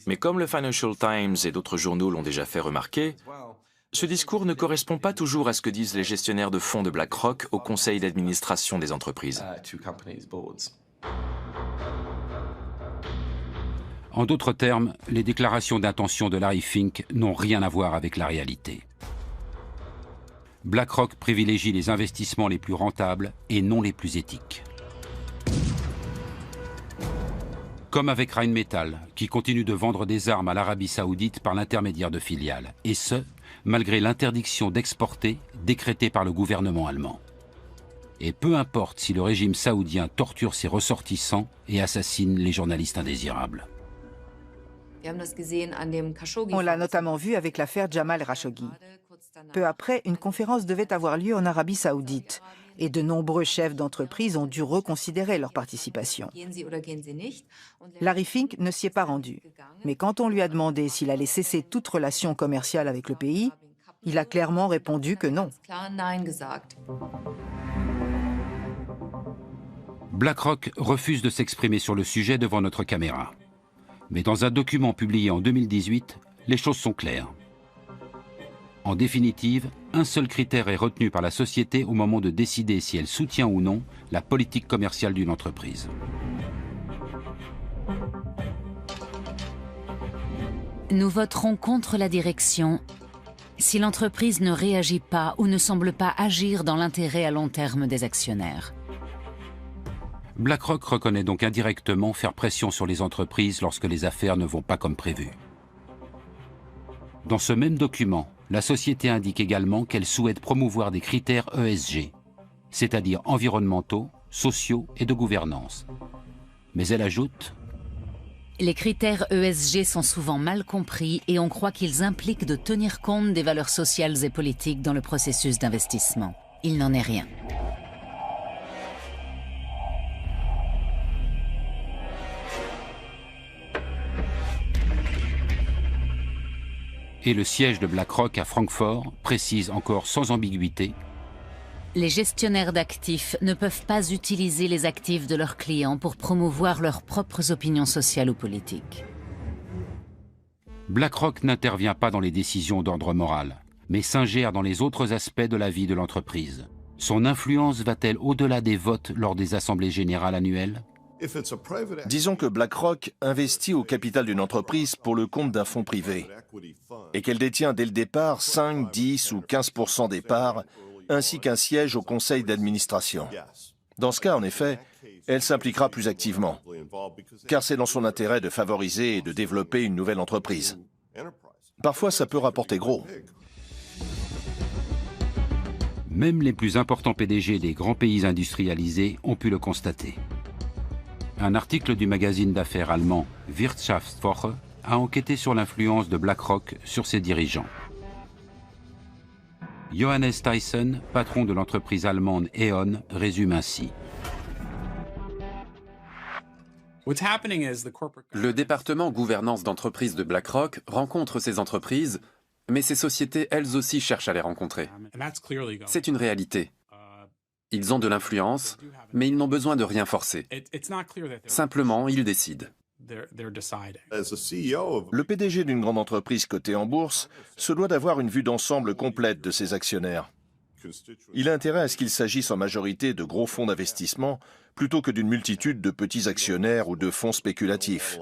Mais comme le Financial Times et d'autres journaux l'ont déjà fait remarquer, ce discours ne correspond pas toujours à ce que disent les gestionnaires de fonds de BlackRock au conseil d'administration des entreprises. En d'autres termes, les déclarations d'intention de Larry Fink n'ont rien à voir avec la réalité. BlackRock privilégie les investissements les plus rentables et non les plus éthiques. Comme avec Rheinmetall, qui continue de vendre des armes à l'Arabie Saoudite par l'intermédiaire de filiales, et ce, malgré l'interdiction d'exporter décrétée par le gouvernement allemand. Et peu importe si le régime saoudien torture ses ressortissants et assassine les journalistes indésirables. On l'a notamment vu avec l'affaire Jamal Khashoggi. Peu après, une conférence devait avoir lieu en Arabie Saoudite et de nombreux chefs d'entreprise ont dû reconsidérer leur participation. Larry Fink ne s'y est pas rendu, mais quand on lui a demandé s'il allait cesser toute relation commerciale avec le pays, il a clairement répondu que non. BlackRock refuse de s'exprimer sur le sujet devant notre caméra. Mais dans un document publié en 2018, les choses sont claires. En définitive, un seul critère est retenu par la société au moment de décider si elle soutient ou non la politique commerciale d'une entreprise. Nous voterons contre la direction si l'entreprise ne réagit pas ou ne semble pas agir dans l'intérêt à long terme des actionnaires. BlackRock reconnaît donc indirectement faire pression sur les entreprises lorsque les affaires ne vont pas comme prévu. Dans ce même document, la société indique également qu'elle souhaite promouvoir des critères ESG, c'est-à-dire environnementaux, sociaux et de gouvernance. Mais elle ajoute: les critères ESG sont souvent mal compris et on croit qu'ils impliquent de tenir compte des valeurs sociales et politiques dans le processus d'investissement. Il n'en est rien. Et le siège de BlackRock à Francfort précise encore sans ambiguïté: les gestionnaires d'actifs ne peuvent pas utiliser les actifs de leurs clients pour promouvoir leurs propres opinions sociales ou politiques. BlackRock n'intervient pas dans les décisions d'ordre moral, mais s'ingère dans les autres aspects de la vie de l'entreprise. Son influence va-t-elle au-delà des votes lors des assemblées générales annuelles? Disons que BlackRock investit au capital d'une entreprise pour le compte d'un fonds privé et qu'elle détient dès le départ 5, 10 ou 15% des parts, ainsi qu'un siège au conseil d'administration. Dans ce cas, en effet, elle s'impliquera plus activement, car c'est dans son intérêt de favoriser et de développer une nouvelle entreprise. Parfois, ça peut rapporter gros. Même les plus importants PDG des grands pays industrialisés ont pu le constater. Un article du magazine d'affaires allemand Wirtschaftswoche a enquêté sur l'influence de BlackRock sur ses dirigeants. Johannes Tyson, patron de l'entreprise allemande E.ON, résume ainsi: le département gouvernance d'entreprise de BlackRock rencontre ces entreprises, mais ces sociétés elles aussi cherchent à les rencontrer. C'est une réalité. Ils ont de l'influence, mais ils n'ont besoin de rien forcer. Simplement, ils décident. Le PDG d'une grande entreprise cotée en bourse se doit d'avoir une vue d'ensemble complète de ses actionnaires. Il a intérêt à ce qu'il s'agisse en majorité de gros fonds d'investissement plutôt que d'une multitude de petits actionnaires ou de fonds spéculatifs.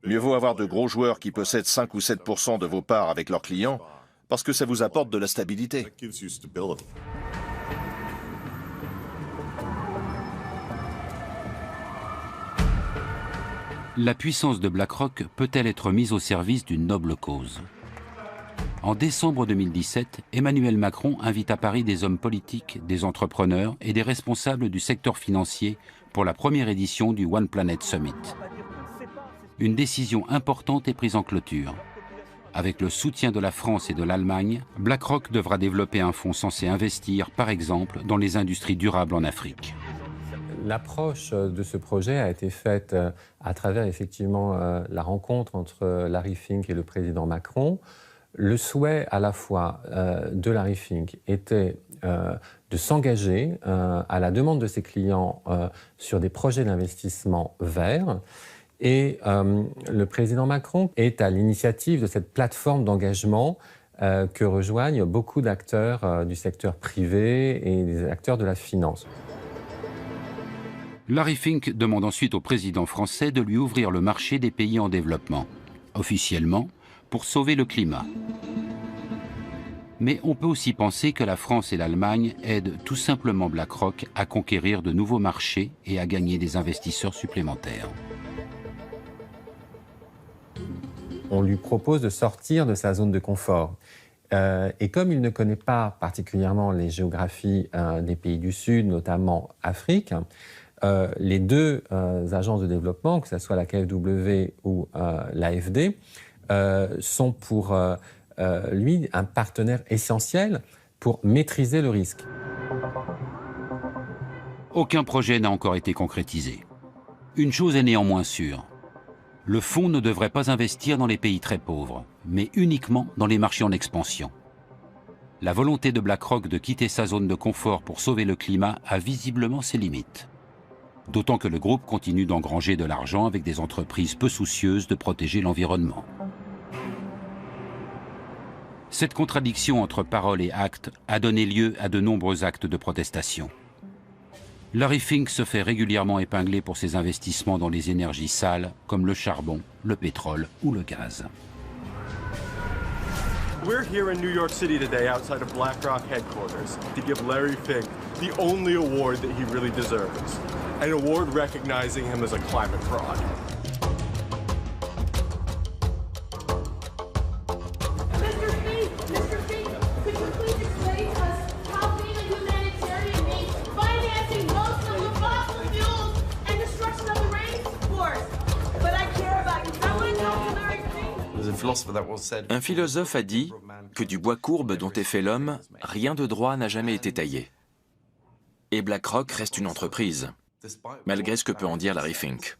Mieux vaut avoir de gros joueurs qui possèdent 5 ou 7% de vos parts avec leurs clients parce que ça vous apporte de la stabilité. La puissance de BlackRock peut-elle être mise au service d'une noble cause? En décembre 2017, Emmanuel Macron invite à Paris des hommes politiques, des entrepreneurs et des responsables du secteur financier pour la première édition du One Planet Summit. Une décision importante est prise en clôture. Avec le soutien de la France et de l'Allemagne, BlackRock devra développer un fonds censé investir, par exemple, dans les industries durables en Afrique. L'approche de ce projet a été faite à travers effectivement la rencontre entre Larry Fink et le président Macron. Le souhait à la fois de Larry Fink était de s'engager à la demande de ses clients sur des projets d'investissement verts. Et le président Macron est à l'initiative de cette plateforme d'engagement que rejoignent beaucoup d'acteurs du secteur privé et des acteurs de la finance. Larry Fink demande ensuite au président français de lui ouvrir le marché des pays en développement, officiellement pour sauver le climat. Mais on peut aussi penser que la France et l'Allemagne aident tout simplement BlackRock à conquérir de nouveaux marchés et à gagner des investisseurs supplémentaires. On lui propose de sortir de sa zone de confort. Et comme il ne connaît pas particulièrement les géographies des pays du Sud, notamment Afrique, les deux agences de développement, que ce soit la KfW ou l'AFD, sont pour lui un partenaire essentiel pour maîtriser le risque. Aucun projet n'a encore été concrétisé. Une chose est néanmoins sûre. Le fonds ne devrait pas investir dans les pays très pauvres, mais uniquement dans les marchés en expansion. La volonté de BlackRock de quitter sa zone de confort pour sauver le climat a visiblement ses limites. D'autant que le groupe continue d'engranger de l'argent avec des entreprises peu soucieuses de protéger l'environnement. Cette contradiction entre parole et acte a donné lieu à de nombreux actes de protestation. Larry Fink se fait régulièrement épingler pour ses investissements dans les énergies sales comme le charbon, le pétrole ou le gaz. We're here in New York City today outside of BlackRock headquarters to give Larry Fink the only award that he really deserves. An award recognizing him as a climate fraud. Un philosophe a dit que du bois courbe dont est fait l'homme, rien de droit n'a jamais été taillé. Et BlackRock reste une entreprise, malgré ce que peut en dire Larry Fink.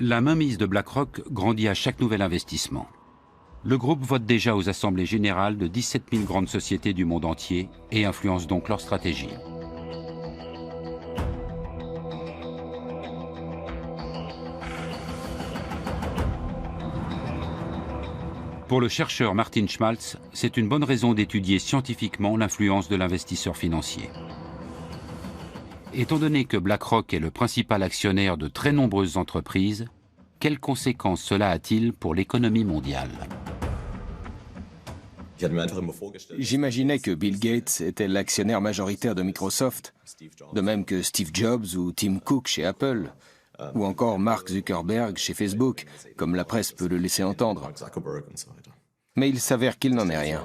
La mainmise de BlackRock grandit à chaque nouvel investissement. Le groupe vote déjà aux assemblées générales de 17 000 grandes sociétés du monde entier et influence donc leur stratégie. Pour le chercheur Martin Schmaltz, c'est une bonne raison d'étudier scientifiquement l'influence de l'investisseur financier. Étant donné que BlackRock est le principal actionnaire de très nombreuses entreprises, quelles conséquences cela a-t-il pour l'économie mondiale ? J'imaginais que Bill Gates était l'actionnaire majoritaire de Microsoft, de même que Steve Jobs ou Tim Cook chez Apple, ou encore Mark Zuckerberg chez Facebook, comme la presse peut le laisser entendre. Mais il s'avère qu'il n'en est rien.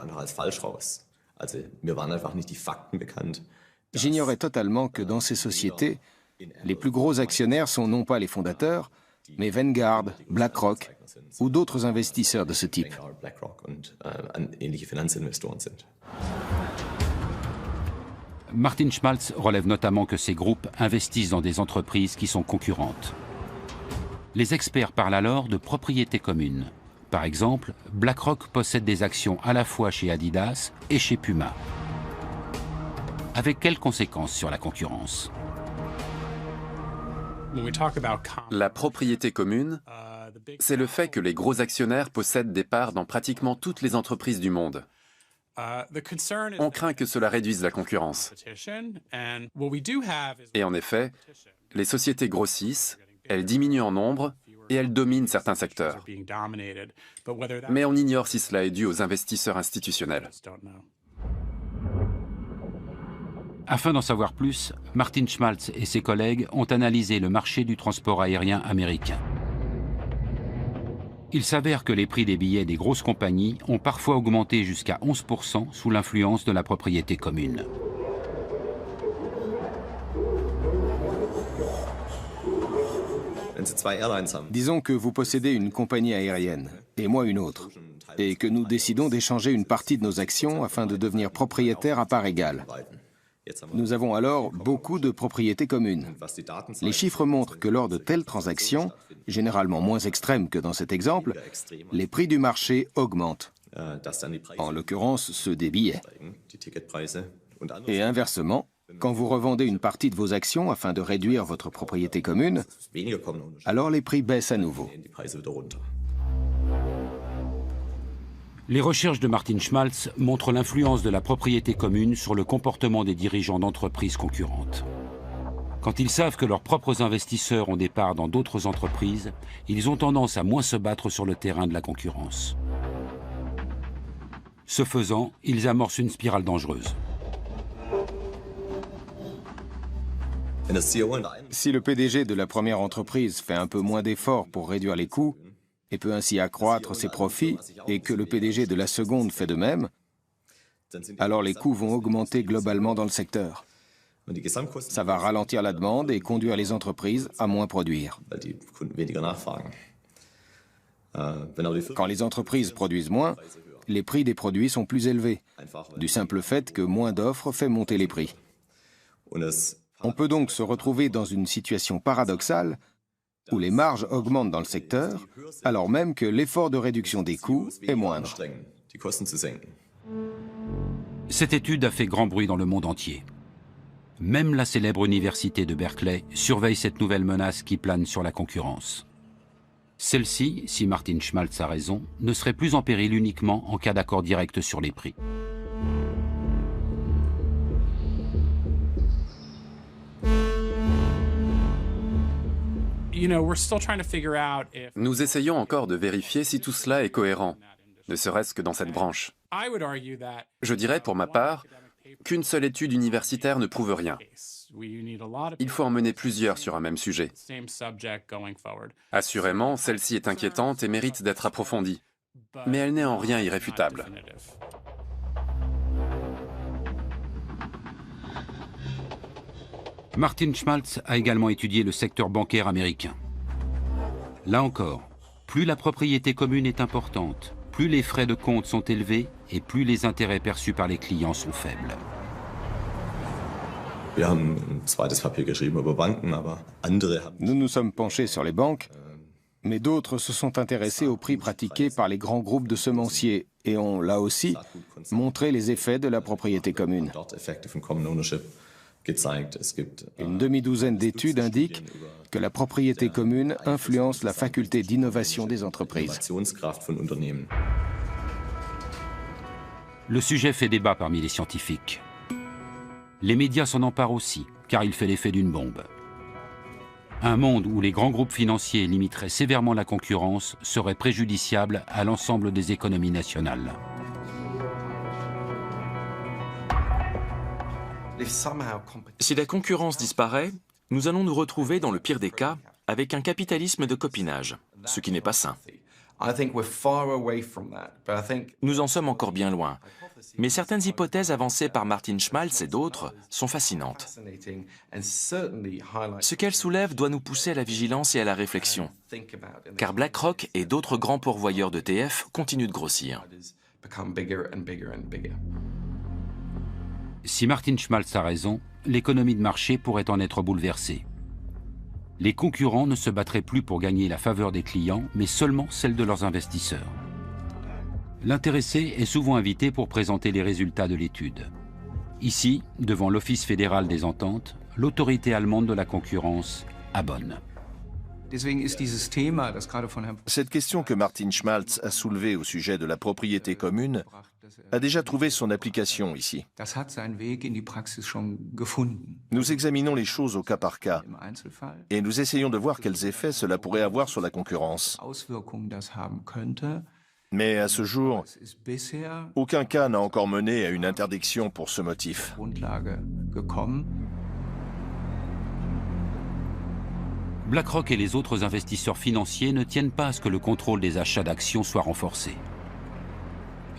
J'ignorais totalement que dans ces sociétés, les plus gros actionnaires sont non pas les fondateurs, mais Vanguard, BlackRock ou d'autres investisseurs de ce type. Martin Schmaltz relève notamment que ces groupes investissent dans des entreprises qui sont concurrentes. Les experts parlent alors de propriété commune. Par exemple, BlackRock possède des actions à la fois chez Adidas et chez Puma. Avec quelles conséquences sur la concurrence ? La propriété commune, c'est le fait que les gros actionnaires possèdent des parts dans pratiquement toutes les entreprises du monde. On craint que cela réduise la concurrence. Et en effet, les sociétés grossissent, elles diminuent en nombre et elles dominent certains secteurs. Mais on ignore si cela est dû aux investisseurs institutionnels. Afin d'en savoir plus, Martin Schmaltz et ses collègues ont analysé le marché du transport aérien américain. Il s'avère que les prix des billets des grosses compagnies ont parfois augmenté jusqu'à 11% sous l'influence de la propriété commune. Disons que vous possédez une compagnie aérienne, et moi une autre, et que nous décidons d'échanger une partie de nos actions afin de devenir propriétaires à part égale. Nous avons alors beaucoup de propriétés communes. Les chiffres montrent que lors de telles transactions, généralement moins extrêmes que dans cet exemple, les prix du marché augmentent, en l'occurrence ceux des billets. Et inversement, quand vous revendez une partie de vos actions afin de réduire votre propriété commune, alors les prix baissent à nouveau. Les recherches de Martin Schmaltz montrent l'influence de la propriété commune sur le comportement des dirigeants d'entreprises concurrentes. Quand ils savent que leurs propres investisseurs ont des parts dans d'autres entreprises, ils ont tendance à moins se battre sur le terrain de la concurrence. Ce faisant, ils amorcent une spirale dangereuse. Si le PDG de la première entreprise fait un peu moins d'efforts pour réduire les coûts et peut ainsi accroître ses profits, et que le PDG de la seconde fait de même, alors les coûts vont augmenter globalement dans le secteur. Ça va ralentir la demande et conduire les entreprises à moins produire. Quand les entreprises produisent moins, les prix des produits sont plus élevés, du simple fait que moins d'offres fait monter les prix. On peut donc se retrouver dans une situation paradoxale où les marges augmentent dans le secteur, alors même que l'effort de réduction des coûts est moindre. Cette étude a fait grand bruit dans le monde entier. Même la célèbre université de Berkeley surveille cette nouvelle menace qui plane sur la concurrence. Celle-ci, si Martin Schmaltz a raison, ne serait plus en péril uniquement en cas d'accord direct sur les prix. Nous essayons encore de vérifier si tout cela est cohérent, ne serait-ce que dans cette branche. Je dirais, pour ma part, qu'une seule étude universitaire ne prouve rien. Il faut en mener plusieurs sur un même sujet. Assurément, celle-ci est inquiétante et mérite d'être approfondie, mais elle n'est en rien irréfutable. Martin Schmaltz a également étudié le secteur bancaire américain. Là encore, plus la propriété commune est importante, plus les frais de compte sont élevés et plus les intérêts perçus par les clients sont faibles. Nous nous sommes penchés sur les banques, mais d'autres se sont intéressés aux prix pratiqués par les grands groupes de semenciers et ont, là aussi, montré les effets de la propriété commune. Une demi-douzaine d'études indiquent que la propriété commune influence la faculté d'innovation des entreprises. Le sujet fait débat parmi les scientifiques. Les médias s'en emparent aussi, car il fait l'effet d'une bombe. Un monde où les grands groupes financiers limiteraient sévèrement la concurrence serait préjudiciable à l'ensemble des économies nationales. Si la concurrence disparaît, nous allons nous retrouver dans le pire des cas avec un capitalisme de copinage, ce qui n'est pas sain. Nous en sommes encore bien loin, mais certaines hypothèses avancées par Martin Schmaltz et d'autres sont fascinantes. Ce qu'elles soulèvent doit nous pousser à la vigilance et à la réflexion, car BlackRock et d'autres grands pourvoyeurs d'ETF continuent de grossir. Si Martin Schmaltz a raison, l'économie de marché pourrait en être bouleversée. Les concurrents ne se battraient plus pour gagner la faveur des clients, mais seulement celle de leurs investisseurs. L'intéressé est souvent invité pour présenter les résultats de l'étude. Ici, devant l'Office fédéral des ententes, l'autorité allemande de la concurrence abonne. Cette question que Martin Schmaltz a soulevée au sujet de la propriété commune a déjà trouvé son application ici. Nous examinons les choses au cas par cas et nous essayons de voir quels effets cela pourrait avoir sur la concurrence. Mais à ce jour, aucun cas n'a encore mené à une interdiction pour ce motif. BlackRock et les autres investisseurs financiers ne tiennent pas à ce que le contrôle des achats d'actions soit renforcé.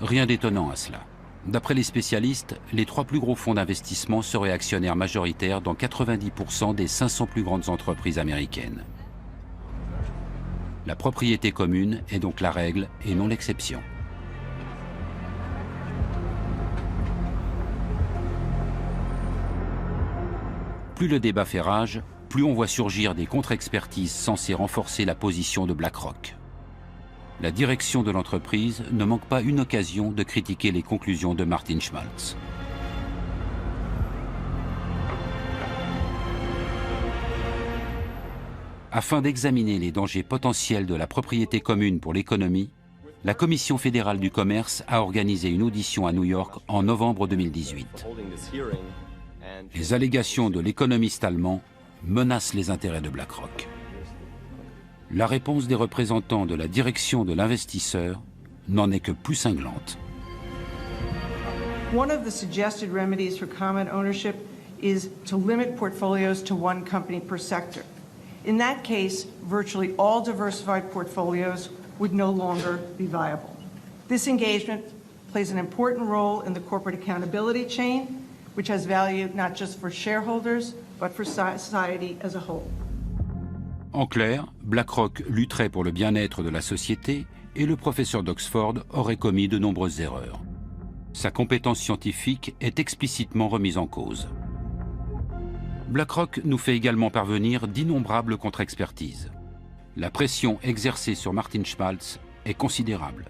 Rien d'étonnant à cela. D'après les spécialistes, les 3 plus gros fonds d'investissement seraient actionnaires majoritaires dans 90% des 500 plus grandes entreprises américaines. La propriété commune est donc la règle et non l'exception. Plus le débat fait rage, plus on voit surgir des contre-expertises censées renforcer la position de BlackRock. La direction de l'entreprise ne manque pas une occasion de critiquer les conclusions de Martin Schmaltz. Afin d'examiner les dangers potentiels de la propriété commune pour l'économie, la Commission fédérale du commerce a organisé une audition à New York en novembre 2018. Les allégations de l'économiste allemand menacent les intérêts de BlackRock. La réponse des représentants de la direction de l'investisseur n'en est que plus cinglante. One of the suggested remedies for common ownership is to limit portfolios to one company per sector. In that case, virtually all diversified portfolios would no longer be viable. This engagement plays an important role in the corporate accountability chain, which has value not just for shareholders, but for society as a whole. En clair, BlackRock lutterait pour le bien-être de la société et le professeur d'Oxford aurait commis de nombreuses erreurs. Sa compétence scientifique est explicitement remise en cause. BlackRock nous fait également parvenir d'innombrables contre-expertises. La pression exercée sur Martin Schmaltz est considérable.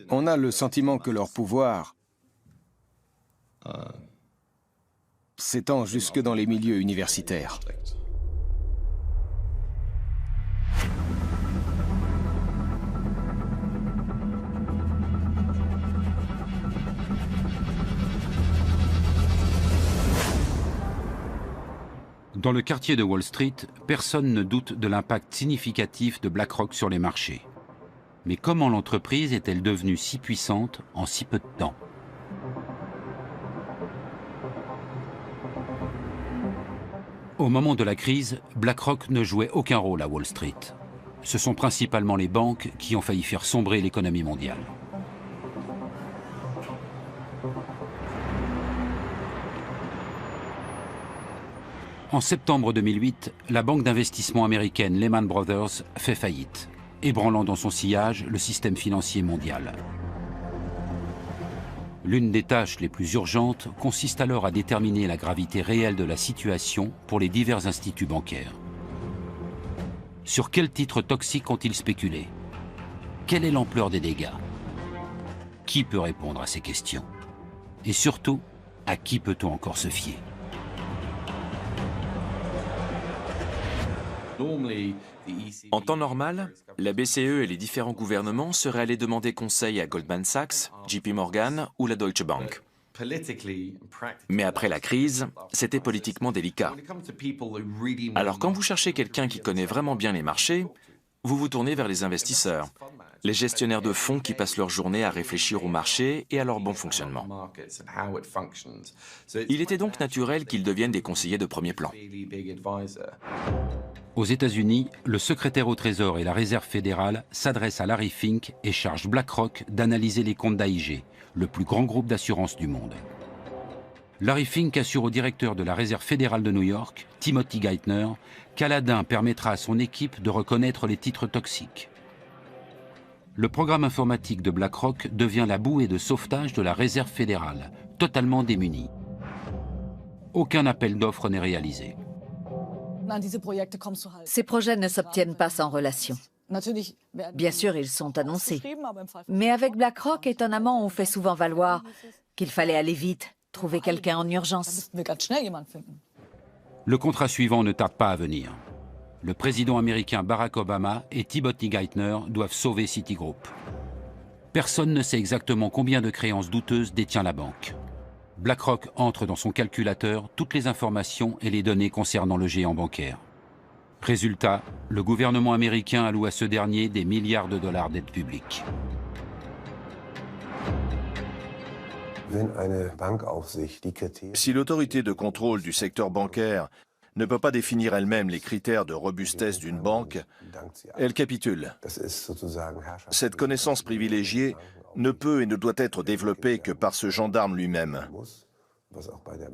On a le sentiment que leur pouvoir s'étend jusque dans les milieux universitaires. Dans le quartier de Wall Street, personne ne doute de l'impact significatif de BlackRock sur les marchés. Mais comment l'entreprise est-elle devenue si puissante en si peu de temps ? Au moment de la crise, BlackRock ne jouait aucun rôle à Wall Street. Ce sont principalement les banques qui ont failli faire sombrer l'économie mondiale. En septembre 2008, la banque d'investissement américaine Lehman Brothers fait faillite, ébranlant dans son sillage le système financier mondial. L'une des tâches les plus urgentes consiste alors à déterminer la gravité réelle de la situation pour les divers instituts bancaires. Sur quels titres toxiques ont-ils spéculé? Quelle est l'ampleur des dégâts? Qui peut répondre à ces questions? Et surtout, à qui peut-on encore se fier? En temps normal, la BCE et les différents gouvernements seraient allés demander conseil à Goldman Sachs, JP Morgan ou la Deutsche Bank. Mais après la crise, c'était politiquement délicat. Alors quand vous cherchez quelqu'un qui connaît vraiment bien les marchés, vous vous tournez vers les investisseurs, les gestionnaires de fonds qui passent leur journée à réfléchir au marché et à leur bon fonctionnement. Il était donc naturel qu'ils deviennent des conseillers de premier plan. Aux États-Unis, le secrétaire au Trésor et la Réserve fédérale s'adressent à Larry Fink et chargent BlackRock d'analyser les comptes d'AIG, le plus grand groupe d'assurance du monde. Larry Fink assure au directeur de la Réserve fédérale de New York, Timothy Geithner, qu'Aladin permettra à son équipe de reconnaître les titres toxiques. Le programme informatique de BlackRock devient la bouée de sauvetage de la Réserve fédérale, totalement démunie. Aucun appel d'offres n'est réalisé. Ces projets ne s'obtiennent pas sans relation. Bien sûr, ils sont annoncés. Mais avec BlackRock, étonnamment, on fait souvent valoir qu'il fallait aller vite, trouver quelqu'un en urgence. Le contrat suivant ne tarde pas à venir. Le président américain Barack Obama et Timothy Geithner doivent sauver Citigroup. Personne ne sait exactement combien de créances douteuses détient la banque. BlackRock entre dans son calculateur toutes les informations et les données concernant le géant bancaire. Résultat, le gouvernement américain alloue à ce dernier des milliards de dollars d'aide publique. Si l'autorité de contrôle du secteur bancaire ne peut pas définir elle-même les critères de robustesse d'une banque, elle capitule. Cette connaissance privilégiée ne peut et ne doit être développée que par ce gendarme lui-même.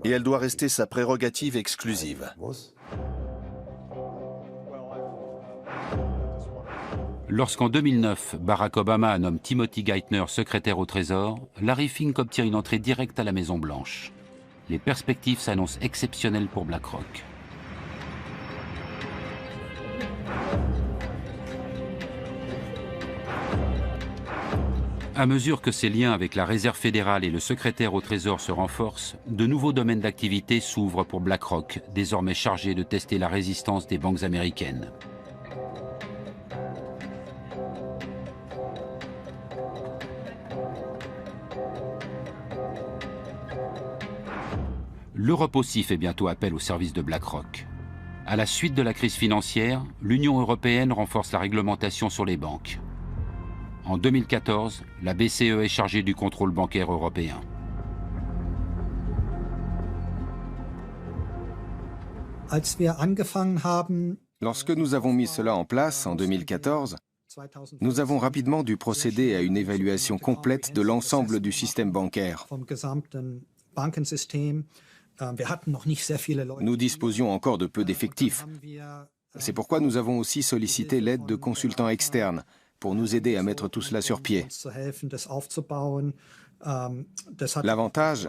Et elle doit rester sa prérogative exclusive. Lorsqu'en 2009, Barack Obama nomme Timothy Geithner secrétaire au Trésor, Larry Fink obtient une entrée directe à la Maison-Blanche. Les perspectives s'annoncent exceptionnelles pour BlackRock. À mesure que ses liens avec la Réserve fédérale et le secrétaire au Trésor se renforcent, de nouveaux domaines d'activité s'ouvrent pour BlackRock, désormais chargé de tester la résistance des banques américaines. L'Europe aussi fait bientôt appel au service de BlackRock. À la suite de la crise financière, l'Union européenne renforce la réglementation sur les banques. En 2014, la BCE est chargée du contrôle bancaire européen. Lorsque nous avons mis cela en place en 2014, nous avons rapidement dû procéder à une évaluation complète de l'ensemble du système bancaire. Nous disposions encore de peu d'effectifs. C'est pourquoi nous avons aussi sollicité l'aide de consultants externes pour nous aider à mettre tout cela sur pied. L'avantage,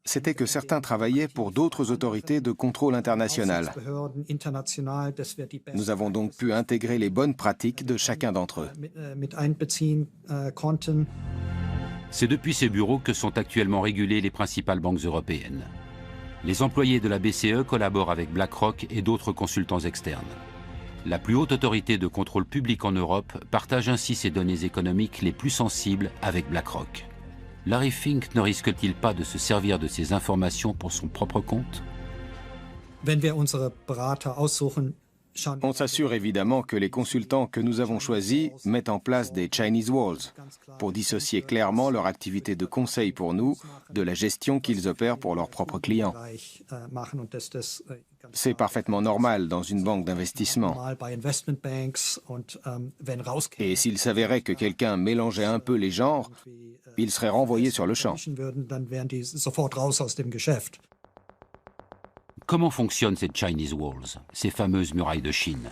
c'était que certains travaillaient pour d'autres autorités de contrôle international. Nous avons donc pu intégrer les bonnes pratiques de chacun d'entre eux. C'est depuis ces bureaux que sont actuellement régulées les principales banques européennes. Les employés de la BCE collaborent avec BlackRock et d'autres consultants externes. La plus haute autorité de contrôle public en Europe partage ainsi ses données économiques les plus sensibles avec BlackRock. Larry Fink ne risque-t-il pas de se servir de ces informations pour son propre compte? On s'assure évidemment que les consultants que nous avons choisis mettent en place des Chinese Walls pour dissocier clairement leur activité de conseil pour nous de la gestion qu'ils opèrent pour leurs propres clients. C'est parfaitement normal dans une banque d'investissement. Et s'il s'avérait que quelqu'un mélangeait un peu les genres, il serait renvoyé sur le champ. Comment fonctionnent ces Chinese Walls, ces fameuses murailles de Chine?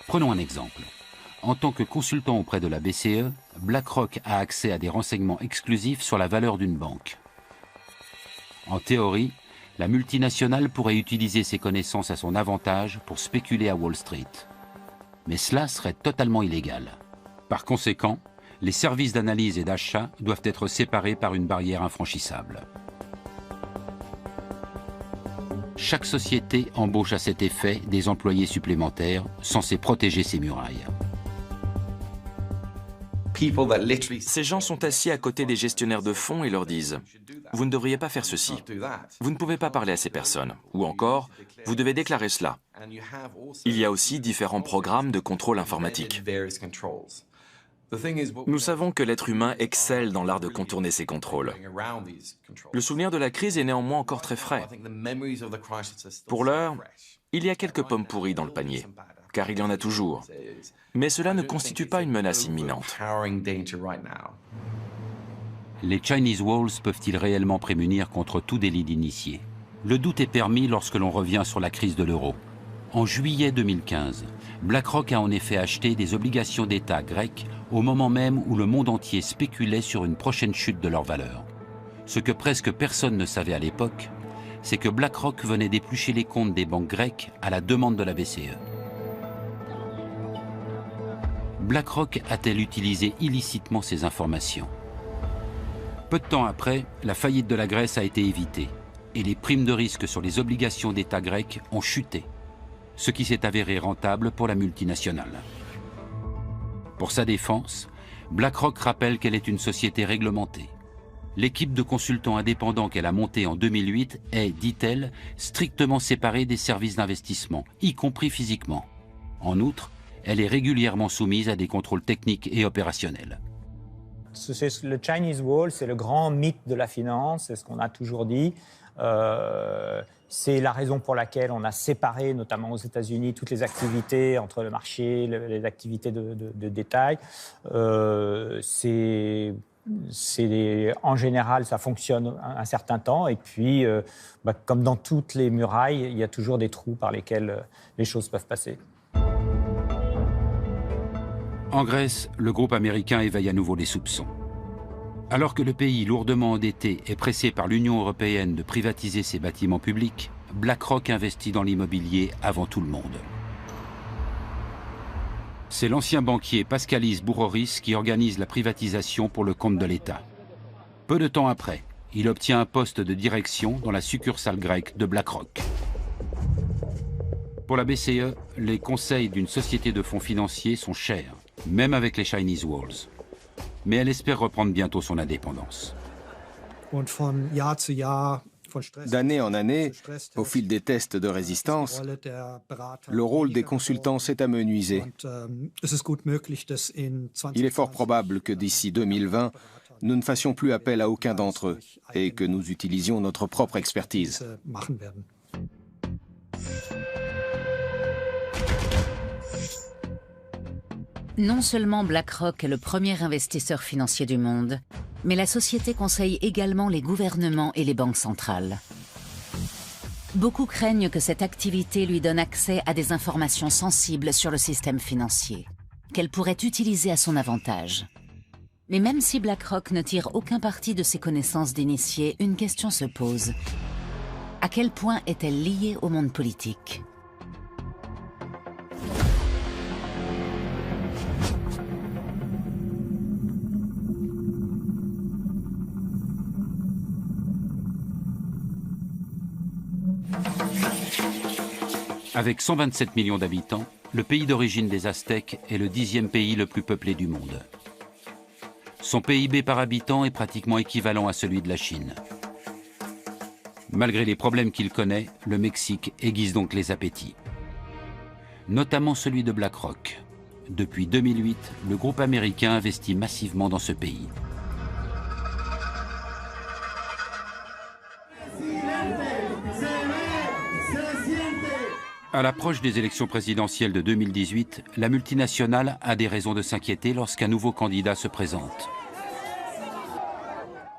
Prenons un exemple. En tant que consultant auprès de la BCE, BlackRock a accès à des renseignements exclusifs sur la valeur d'une banque. En théorie, la multinationale pourrait utiliser ses connaissances à son avantage pour spéculer à Wall Street. Mais cela serait totalement illégal. Par conséquent, les services d'analyse et d'achat doivent être séparés par une barrière infranchissable. Chaque société embauche à cet effet des employés supplémentaires censés protéger ces murailles. Ces gens sont assis à côté des gestionnaires de fonds et leur disent « Vous ne devriez pas faire ceci. Vous ne pouvez pas parler à ces personnes. » Ou encore « Vous devez déclarer cela. » Il y a aussi différents programmes de contrôle informatique. Nous savons que l'être humain excelle dans l'art de contourner ces contrôles. Le souvenir de la crise est néanmoins encore très frais. Pour l'heure, il y a quelques pommes pourries dans le panier, car il y en a toujours. Mais cela ne constitue pas une menace imminente. Les Chinese Walls peuvent-ils réellement prémunir contre tout délit d'initié? Le doute est permis lorsque l'on revient sur la crise de l'euro. En juillet 2015, BlackRock a en effet acheté des obligations d'État grecques au moment même où le monde entier spéculait sur une prochaine chute de leur valeur. Ce que presque personne ne savait à l'époque, c'est que BlackRock venait d'éplucher les comptes des banques grecques à la demande de la BCE. BlackRock a-t-elle utilisé illicitement ces informations? Peu de temps après, la faillite de la Grèce a été évitée et les primes de risque sur les obligations d'État grecques ont chuté, ce qui s'est avéré rentable pour la multinationale. Pour sa défense, BlackRock rappelle qu'elle est une société réglementée. L'équipe de consultants indépendants qu'elle a montée en 2008 est, dit-elle, strictement séparée des services d'investissement, y compris physiquement. En outre, elle est régulièrement soumise à des contrôles techniques et opérationnels. Le Chinese Wall, c'est le grand mythe de la finance, c'est ce qu'on a toujours dit. C'est la raison pour laquelle on a séparé, notamment aux États-Unis, toutes les activités entre le marché, les activités de détail. En général, ça fonctionne un certain temps. Et puis, comme dans toutes les murailles, il y a toujours des trous par lesquels les choses peuvent passer. En Grèce, le groupe américain éveille à nouveau les soupçons. Alors que le pays lourdement endetté est pressé par l'Union européenne de privatiser ses bâtiments publics, BlackRock investit dans l'immobilier avant tout le monde. C'est l'ancien banquier Paskalis Bouroris qui organise la privatisation pour le compte de l'État. Peu de temps après, il obtient un poste de direction dans la succursale grecque de BlackRock. Pour la BCE, les conseils d'une société de fonds financiers sont chers, même avec les Chinese Walls. Mais elle espère reprendre bientôt son indépendance. D'année en année, au fil des tests de résistance, le rôle des consultants s'est amenuisé. Il est fort probable que d'ici 2020, nous ne fassions plus appel à aucun d'entre eux et que nous utilisions notre propre expertise. Non seulement BlackRock est le premier investisseur financier du monde, mais la société conseille également les gouvernements et les banques centrales. Beaucoup craignent que cette activité lui donne accès à des informations sensibles sur le système financier, qu'elle pourrait utiliser à son avantage. Mais même si BlackRock ne tire aucun parti de ses connaissances d'initié, une question se pose. À quel point est-elle liée au monde politique ? Avec 127 millions d'habitants, le pays d'origine des Aztèques est le 10e pays le plus peuplé du monde. Son PIB par habitant est pratiquement équivalent à celui de la Chine. Malgré les problèmes qu'il connaît, le Mexique aiguise donc les appétits. Notamment celui de BlackRock. Depuis 2008, le groupe américain investit massivement dans ce pays. À l'approche des élections présidentielles de 2018, la multinationale a des raisons de s'inquiéter lorsqu'un nouveau candidat se présente.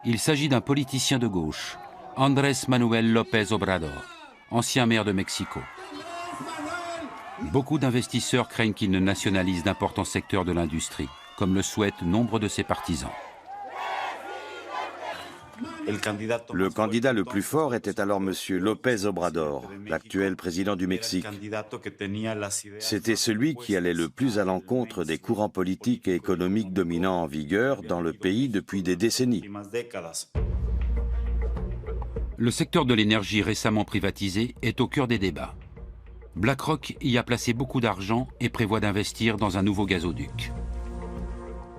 Il s'agit d'un politicien de gauche, Andrés Manuel López Obrador, ancien maire de Mexico. Beaucoup d'investisseurs craignent qu'il ne nationalise d'importants secteurs de l'industrie, comme le souhaitent nombre de ses partisans. Le candidat le plus fort était alors M. López Obrador, l'actuel président du Mexique. C'était celui qui allait le plus à l'encontre des courants politiques et économiques dominants en vigueur dans le pays depuis des décennies. Le secteur de l'énergie récemment privatisé est au cœur des débats. BlackRock y a placé beaucoup d'argent et prévoit d'investir dans un nouveau gazoduc.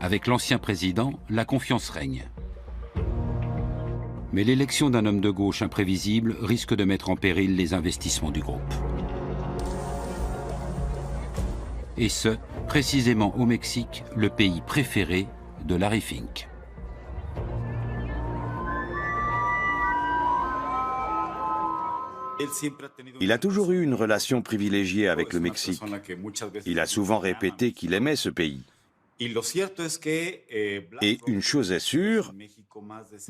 Avec l'ancien président, la confiance règne. Mais l'élection d'un homme de gauche imprévisible risque de mettre en péril les investissements du groupe. Et ce, précisément au Mexique, le pays préféré de Larry Fink. Il a toujours eu une relation privilégiée avec le Mexique. Il a souvent répété qu'il aimait ce pays. Et une chose est sûre,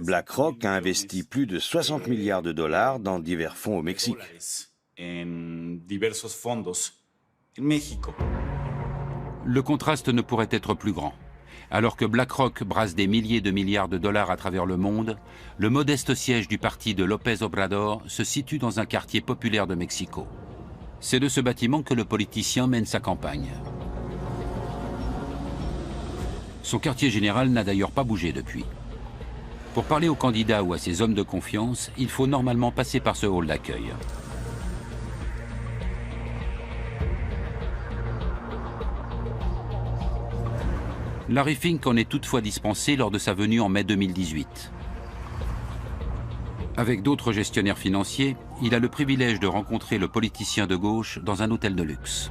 BlackRock a investi plus de 60 milliards de dollars dans divers fonds au Mexique. Le contraste ne pourrait être plus grand. Alors que BlackRock brasse des milliers de milliards de dollars à travers le monde, le modeste siège du parti de López Obrador se situe dans un quartier populaire de Mexico. C'est de ce bâtiment que le politicien mène sa campagne. Son quartier général n'a d'ailleurs pas bougé depuis. Pour parler aux candidats ou à ses hommes de confiance, il faut normalement passer par ce hall d'accueil. Larry Fink en est toutefois dispensé lors de sa venue en mai 2018. Avec d'autres gestionnaires financiers, il a le privilège de rencontrer le politicien de gauche dans un hôtel de luxe.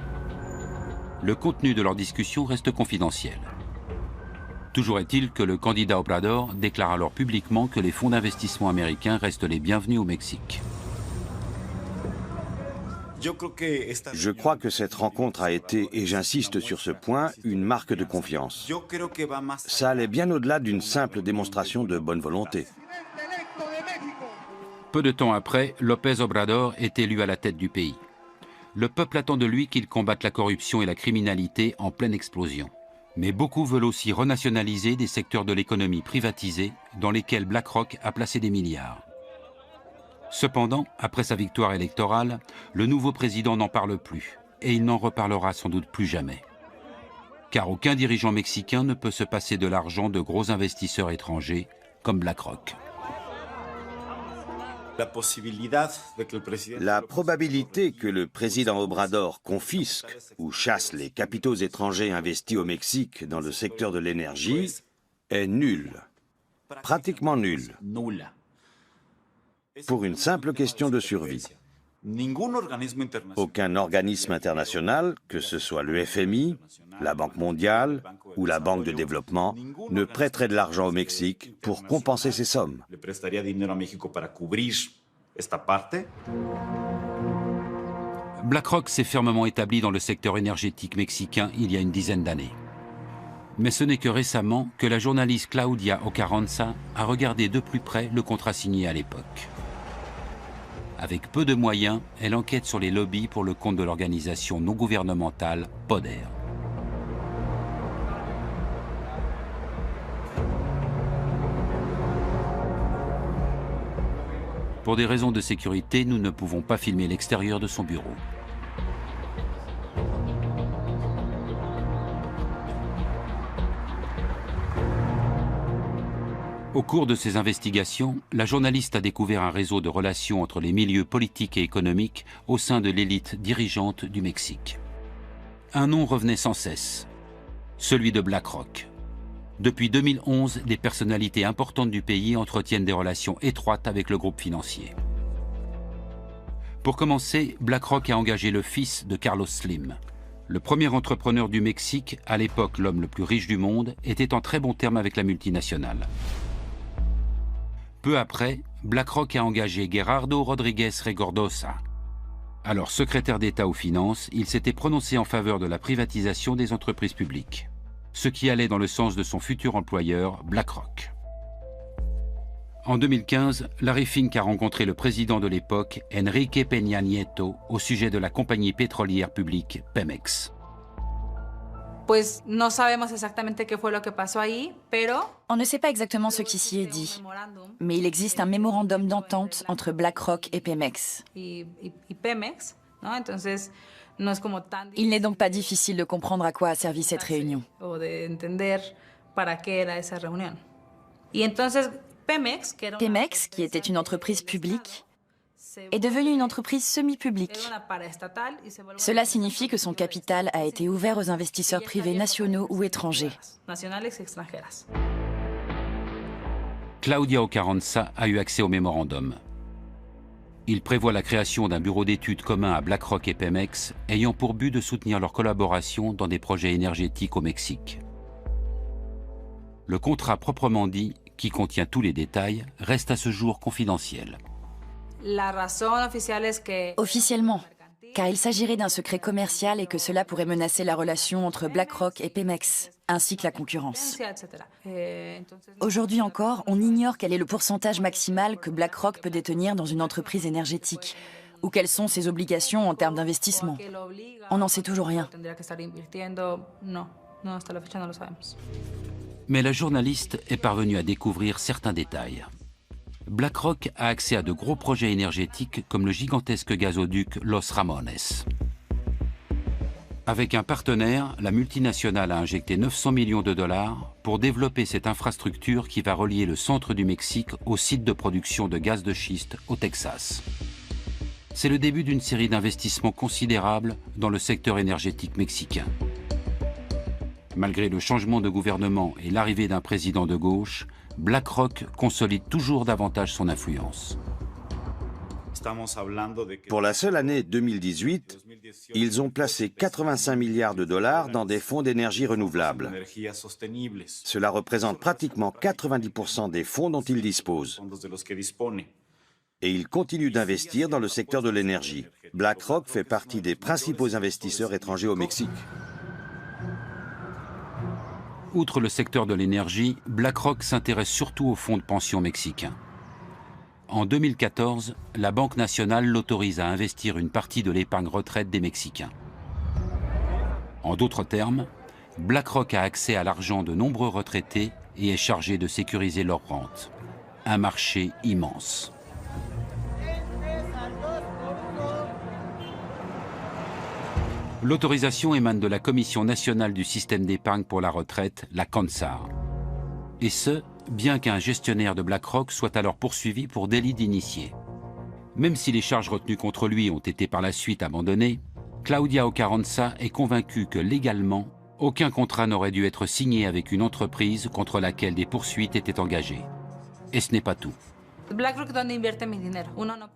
Le contenu de leur discussion reste confidentiel. Toujours est-il que le candidat Obrador déclare alors publiquement que les fonds d'investissement américains restent les bienvenus au Mexique. Je crois que cette rencontre a été, et j'insiste sur ce point, une marque de confiance. Ça allait bien au-delà d'une simple démonstration de bonne volonté. Peu de temps après, López Obrador est élu à la tête du pays. Le peuple attend de lui qu'il combatte la corruption et la criminalité en pleine explosion. Mais beaucoup veulent aussi renationaliser des secteurs de l'économie privatisés dans lesquels BlackRock a placé des milliards. Cependant, après sa victoire électorale, le nouveau président n'en parle plus et il n'en reparlera sans doute plus jamais. Car aucun dirigeant mexicain ne peut se passer de l'argent de gros investisseurs étrangers comme BlackRock. La probabilité que le président Obrador confisque ou chasse les capitaux étrangers investis au Mexique dans le secteur de l'énergie est nulle, pratiquement nulle, pour une simple question de survie. Aucun organisme international, que ce soit le FMI, la Banque mondiale ou la Banque de développement, ne prêterait de l'argent au Mexique pour compenser ces sommes. BlackRock s'est fermement établi dans le secteur énergétique mexicain il y a une dizaine d'années. Mais ce n'est que récemment que la journaliste Claudia Ocarranza a regardé de plus près le contrat signé à l'époque. Avec peu de moyens, elle enquête sur les lobbies pour le compte de l'organisation non gouvernementale Poder. Pour des raisons de sécurité, nous ne pouvons pas filmer l'extérieur de son bureau. Au cours de ses investigations, la journaliste a découvert un réseau de relations entre les milieux politiques et économiques au sein de l'élite dirigeante du Mexique. Un nom revenait sans cesse, celui de BlackRock. Depuis 2011, des personnalités importantes du pays entretiennent des relations étroites avec le groupe financier. Pour commencer, BlackRock a engagé le fils de Carlos Slim. Le premier entrepreneur du Mexique, à l'époque l'homme le plus riche du monde, était en très bons termes avec la multinationale. Peu après, BlackRock a engagé Gerardo Rodríguez Regordosa. Alors secrétaire d'État aux finances, il s'était prononcé en faveur de la privatisation des entreprises publiques, ce qui allait dans le sens de son futur employeur, BlackRock. En 2015, Larry Fink a rencontré le président de l'époque, Enrique Peña Nieto, au sujet de la compagnie pétrolière publique Pemex. Pues no sabemos exactamente qué fue lo que pasó ahí, pero on ne sait pas exactement ce qui s'y est dit, mais il existe un mémorandum d'entente entre BlackRock et Pemex. Pemex, ¿no? Entonces, no es como tan il n'est donc pas difficile de comprendre à quoi a servi cette réunion. O de entender para qué era esa reunión. Y entonces Pemex, qui était une entreprise publique, est devenue une entreprise semi-publique. Cela signifie que son capital a été ouvert aux investisseurs privés nationaux ou étrangers. Claudia Ocarranza a eu accès au mémorandum. Il prévoit la création d'un bureau d'études commun à BlackRock et Pemex, ayant pour but de soutenir leur collaboration dans des projets énergétiques au Mexique. Le contrat proprement dit, qui contient tous les détails, reste à ce jour confidentiel. Officiellement, car il s'agirait d'un secret commercial et que cela pourrait menacer la relation entre BlackRock et Pemex, ainsi que la concurrence. Aujourd'hui encore, on ignore quel est le pourcentage maximal que BlackRock peut détenir dans une entreprise énergétique, ou quelles sont ses obligations en termes d'investissement. On n'en sait toujours rien. Mais la journaliste est parvenue à découvrir certains détails. BlackRock a accès à de gros projets énergétiques comme le gigantesque gazoduc Los Ramones. Avec un partenaire, la multinationale a injecté 900 millions de dollars pour développer cette infrastructure qui va relier le centre du Mexique au site de production de gaz de schiste au Texas. C'est le début d'une série d'investissements considérables dans le secteur énergétique mexicain. Malgré le changement de gouvernement et l'arrivée d'un président de gauche, BlackRock consolide toujours davantage son influence. Pour la seule année 2018, Ils ont placé 85 milliards de dollars dans des fonds d'énergie renouvelable. Cela représente pratiquement 90% des fonds dont ils disposent. Et ils continuent d'investir dans le secteur de l'énergie. BlackRock fait partie des principaux investisseurs étrangers au Mexique. Outre le secteur de l'énergie, BlackRock s'intéresse surtout aux fonds de pension mexicains. En 2014, la Banque nationale l'autorise à investir une partie de l'épargne retraite des Mexicains. En d'autres termes, BlackRock a accès à l'argent de nombreux retraités et est chargé de sécuriser leur rente. Un marché immense. L'autorisation émane de la Commission nationale du système d'épargne pour la retraite, la CONSAR. Et ce, bien qu'un gestionnaire de BlackRock soit alors poursuivi pour délit d'initié. Même si les charges retenues contre lui ont été par la suite abandonnées, Claudia Ocarranza est convaincue que légalement, aucun contrat n'aurait dû être signé avec une entreprise contre laquelle des poursuites étaient engagées. Et ce n'est pas tout.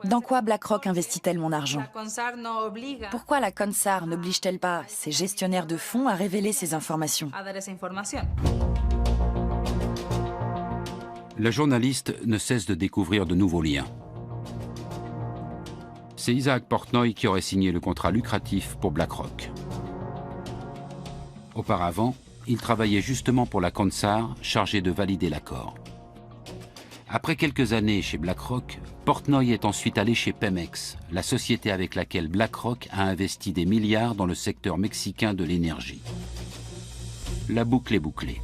Dans quoi BlackRock investit-elle mon argent? Pourquoi la CONSAR n'oblige-t-elle pas ses gestionnaires de fonds à révéler ces informations? La journaliste ne cesse de découvrir de nouveaux liens. C'est Isaac Portnoy qui aurait signé le contrat lucratif pour BlackRock. Auparavant, il travaillait justement pour la CONSAR, chargé de valider l'accord. Après quelques années chez BlackRock, Portnoy est ensuite allé chez Pemex, la société avec laquelle BlackRock a investi des milliards dans le secteur mexicain de l'énergie. La boucle est bouclée.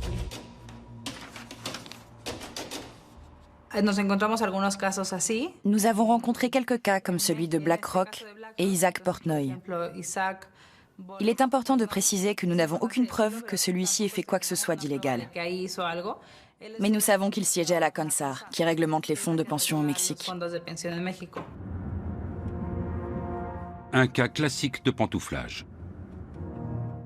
Nous avons rencontré quelques cas comme celui de BlackRock et Isaac Portnoy. Il est important de préciser que nous n'avons aucune preuve que celui-ci ait fait quoi que ce soit d'illégal. Mais nous savons qu'il siégeait à la CONSAR, qui réglemente les fonds de pension au Mexique. Un cas classique de pantouflage.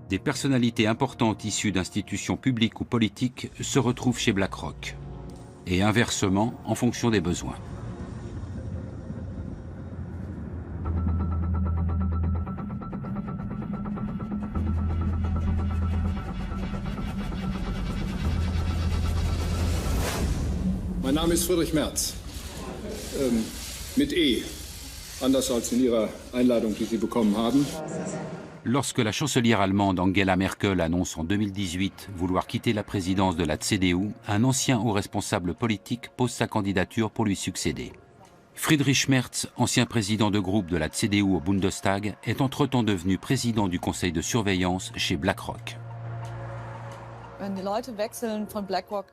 Des personnalités importantes issues d'institutions publiques ou politiques se retrouvent chez BlackRock. Et inversement, en fonction des besoins. Mein Name ist Friedrich Merz, mit E, anders als in Ihrer Einladung, die Sie bekommen haben. Lorsque la chancelière allemande Angela Merkel annonce en 2018 vouloir quitter la présidence de la CDU, un ancien haut responsable politique pose sa candidature pour lui succéder. Friedrich Merz, ancien président de groupe de la CDU au Bundestag, est entre-temps devenu président du conseil de surveillance chez BlackRock.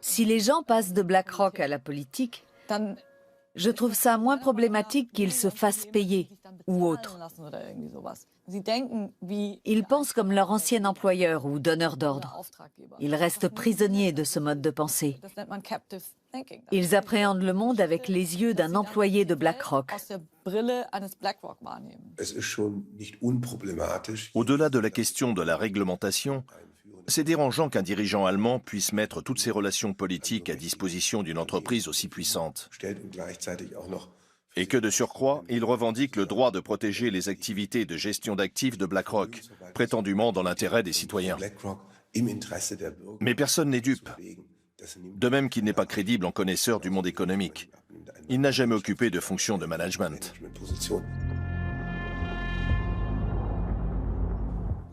Si les gens passent de BlackRock à la politique, je trouve ça moins problématique qu'ils se fassent payer ou autre. Ils pensent comme leur ancien employeur ou donneur d'ordre. Ils restent prisonniers de ce mode de pensée. Ils appréhendent le monde avec les yeux d'un employé de BlackRock. Au-delà de la question de la réglementation, c'est dérangeant qu'un dirigeant allemand puisse mettre toutes ses relations politiques à disposition d'une entreprise aussi puissante. Et que de surcroît, il revendique le droit de protéger les activités de gestion d'actifs de BlackRock, prétendument dans l'intérêt des citoyens. Mais personne n'est dupe. De même qu'il n'est pas crédible en connaisseur du monde économique. Il n'a jamais occupé de fonction de management.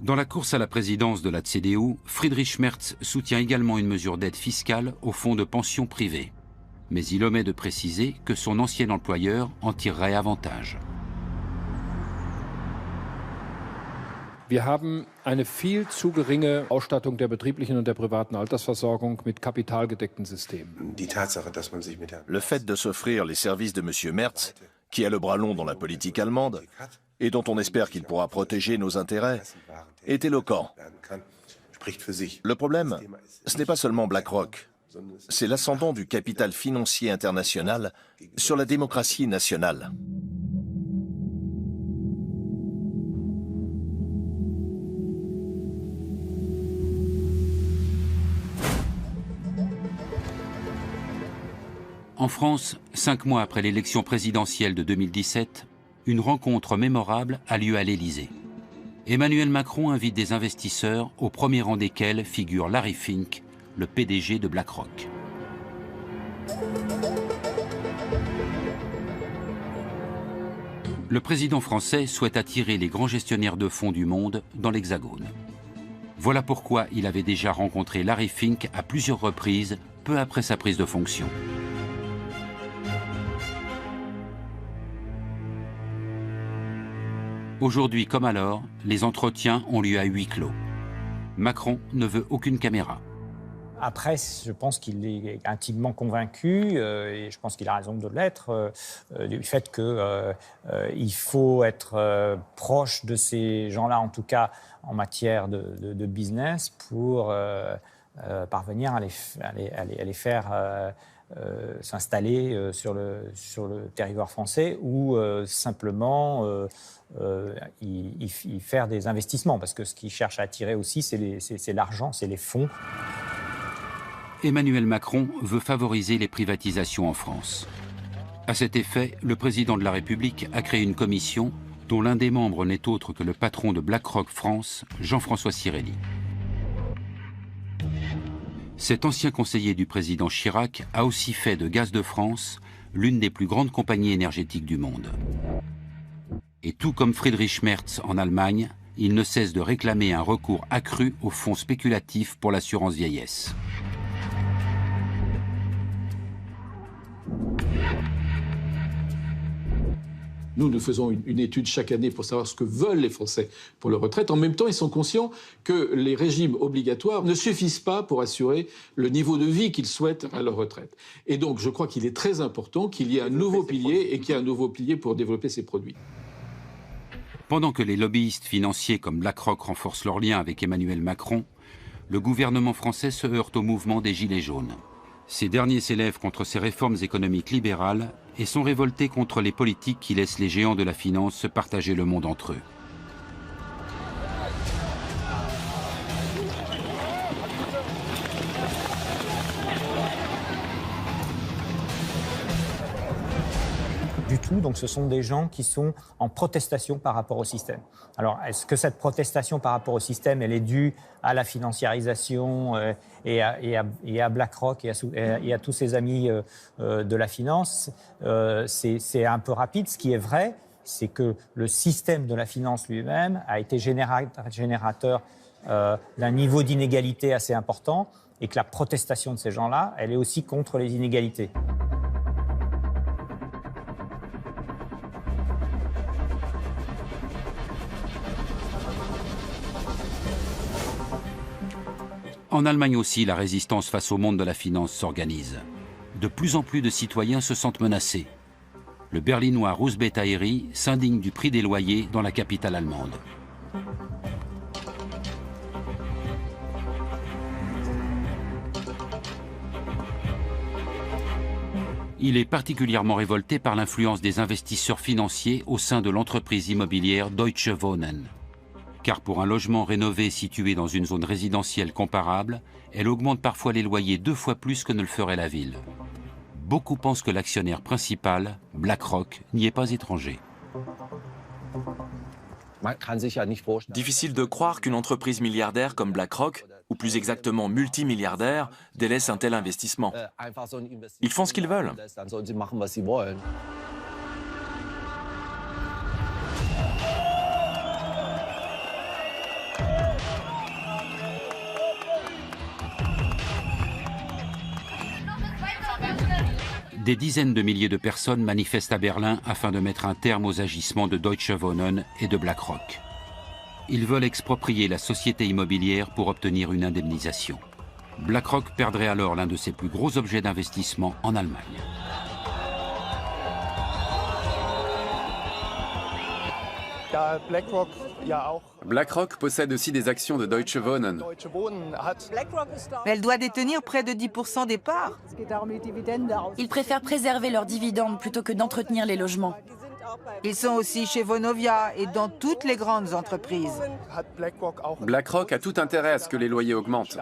Dans la course à la présidence de la CDU, Friedrich Merz soutient également une mesure d'aide fiscale aux fonds de pension privés. Mais il omet de préciser que son ancien employeur en tirerait avantage. Wir haben eine viel zu geringe Ausstattung der betrieblichen und der privaten Altersversorgung mit kapitalgedeckten Systemen. Le fait de s'offrir les services de M. Merz, qui a le bras long dans la politique allemande, et dont on espère qu'il pourra protéger nos intérêts, est éloquent. Le problème, ce n'est pas seulement BlackRock, c'est l'ascendant du capital financier international sur la démocratie nationale. En France, 5 mois après l'élection présidentielle de 2017, une rencontre mémorable a lieu à l'Élysée. Emmanuel Macron invite des investisseurs, au premier rang desquels figure Larry Fink, le PDG de BlackRock. Le président français souhaite attirer les grands gestionnaires de fonds du monde dans l'Hexagone. Voilà pourquoi il avait déjà rencontré Larry Fink à plusieurs reprises, peu après sa prise de fonction. Aujourd'hui comme alors, les entretiens ont lieu à huis clos. Macron ne veut aucune caméra. Après, je pense qu'il est intimement convaincu, et je pense qu'il a raison de l'être, du fait qu'il faut être proche de ces gens-là, en tout cas en matière de business, pour parvenir à les faire s'installer sur le territoire français ou simplement y faire des investissements. Parce que ce qu'ils cherchent à attirer aussi, c'est l'argent, c'est les fonds. Emmanuel Macron veut favoriser les privatisations en France. À cet effet, le président de la République a créé une commission dont l'un des membres n'est autre que le patron de BlackRock France, Jean-François Cirelli. Cet ancien conseiller du président Chirac a aussi fait de Gaz de France l'une des plus grandes compagnies énergétiques du monde. Et tout comme Friedrich Merz en Allemagne, il ne cesse de réclamer un recours accru aux fonds spéculatifs pour l'assurance vieillesse. Nous faisons une étude chaque année pour savoir ce que veulent les Français pour leur retraite. En même temps, ils sont conscients que les régimes obligatoires ne suffisent pas pour assurer le niveau de vie qu'ils souhaitent à leur retraite. Et donc, je crois qu'il est très important qu'il y ait un nouveau pilier et qu'il y ait un nouveau pilier pour développer ces produits. Pendant que les lobbyistes financiers comme BlackRock renforcent leurs liens avec Emmanuel Macron, le gouvernement français se heurte au mouvement des Gilets jaunes. Ces derniers s'élèvent contre ces réformes économiques libérales et sont révoltés contre les politiques qui laissent les géants de la finance se partager le monde entre eux. Du tout, donc ce sont des gens qui sont en protestation par rapport au système. Alors, est-ce que cette protestation par rapport au système, elle est due à la financiarisation et à BlackRock et à tous ses amis de la finance? C'est un peu rapide. Ce qui est vrai, c'est que le système de la finance lui-même a été générateur d'un niveau d'inégalité assez important et que la protestation de ces gens-là, elle est aussi contre les inégalités. En Allemagne aussi, la résistance face au monde de la finance s'organise. De plus en plus de citoyens se sentent menacés. Le berlinois Russ Betaeri s'indigne du prix des loyers dans la capitale allemande. Il est particulièrement révolté par l'influence des investisseurs financiers au sein de l'entreprise immobilière Deutsche Wohnen. Car pour un logement rénové situé dans une zone résidentielle comparable, elle augmente parfois les loyers 2 fois plus que ne le ferait la ville. Beaucoup pensent que l'actionnaire principal, BlackRock, n'y est pas étranger. Difficile de croire qu'une entreprise milliardaire comme BlackRock, ou plus exactement multimilliardaire, délaisse un tel investissement. Ils font ce qu'ils veulent. Des dizaines de milliers de personnes manifestent à Berlin afin de mettre un terme aux agissements de Deutsche Wohnen et de BlackRock. Ils veulent exproprier la société immobilière pour obtenir une indemnisation. BlackRock perdrait alors l'un de ses plus gros objets d'investissement en Allemagne. BlackRock possède aussi des actions de Deutsche Wohnen. Elle doit détenir près de 10% des parts. Ils préfèrent préserver leurs dividendes plutôt que d'entretenir les logements. Ils sont aussi chez Vonovia et dans toutes les grandes entreprises. BlackRock a tout intérêt à ce que les loyers augmentent.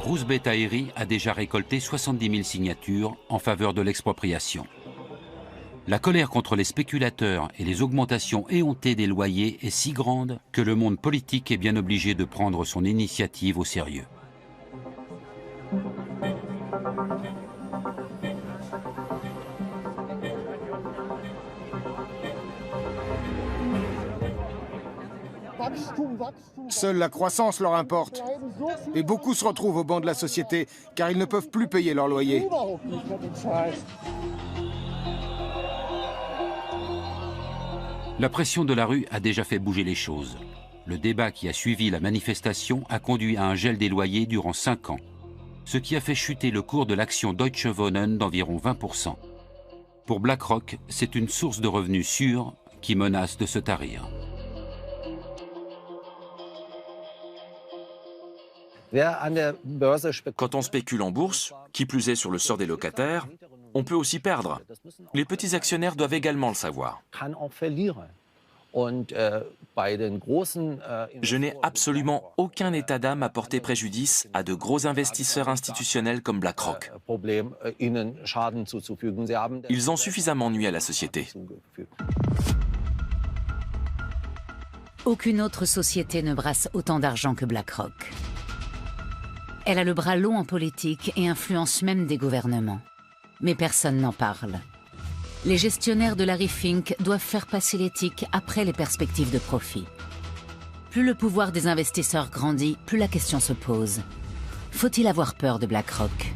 Russ Betaeri a déjà récolté 70 000 signatures en faveur de l'expropriation. La colère contre les spéculateurs et les augmentations éhontées des loyers est si grande que le monde politique est bien obligé de prendre son initiative au sérieux. Seule la croissance leur importe. Et beaucoup se retrouvent au banc de la société car ils ne peuvent plus payer leur loyer. La pression de la rue a déjà fait bouger les choses. Le débat qui a suivi la manifestation a conduit à un gel des loyers durant 5 ans, ce qui a fait chuter le cours de l'action Deutsche Wohnen d'environ 20%. Pour BlackRock, c'est une source de revenus sûre qui menace de se tarir. Quand on spécule en bourse, qui plus est sur le sort des locataires, on peut aussi perdre. Les petits actionnaires doivent également le savoir. Je n'ai absolument aucun état d'âme à porter préjudice à de gros investisseurs institutionnels comme BlackRock. Ils ont suffisamment nui à la société. Aucune autre société ne brasse autant d'argent que BlackRock. Elle a le bras long en politique et influence même des gouvernements. Mais personne n'en parle. Les gestionnaires de Larry Fink doivent faire passer l'éthique après les perspectives de profit. Plus le pouvoir des investisseurs grandit, plus la question se pose. Faut-il avoir peur de BlackRock?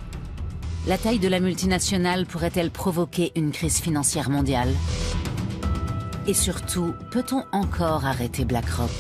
La taille de la multinationale pourrait-elle provoquer une crise financière mondiale? Et surtout, peut-on encore arrêter BlackRock?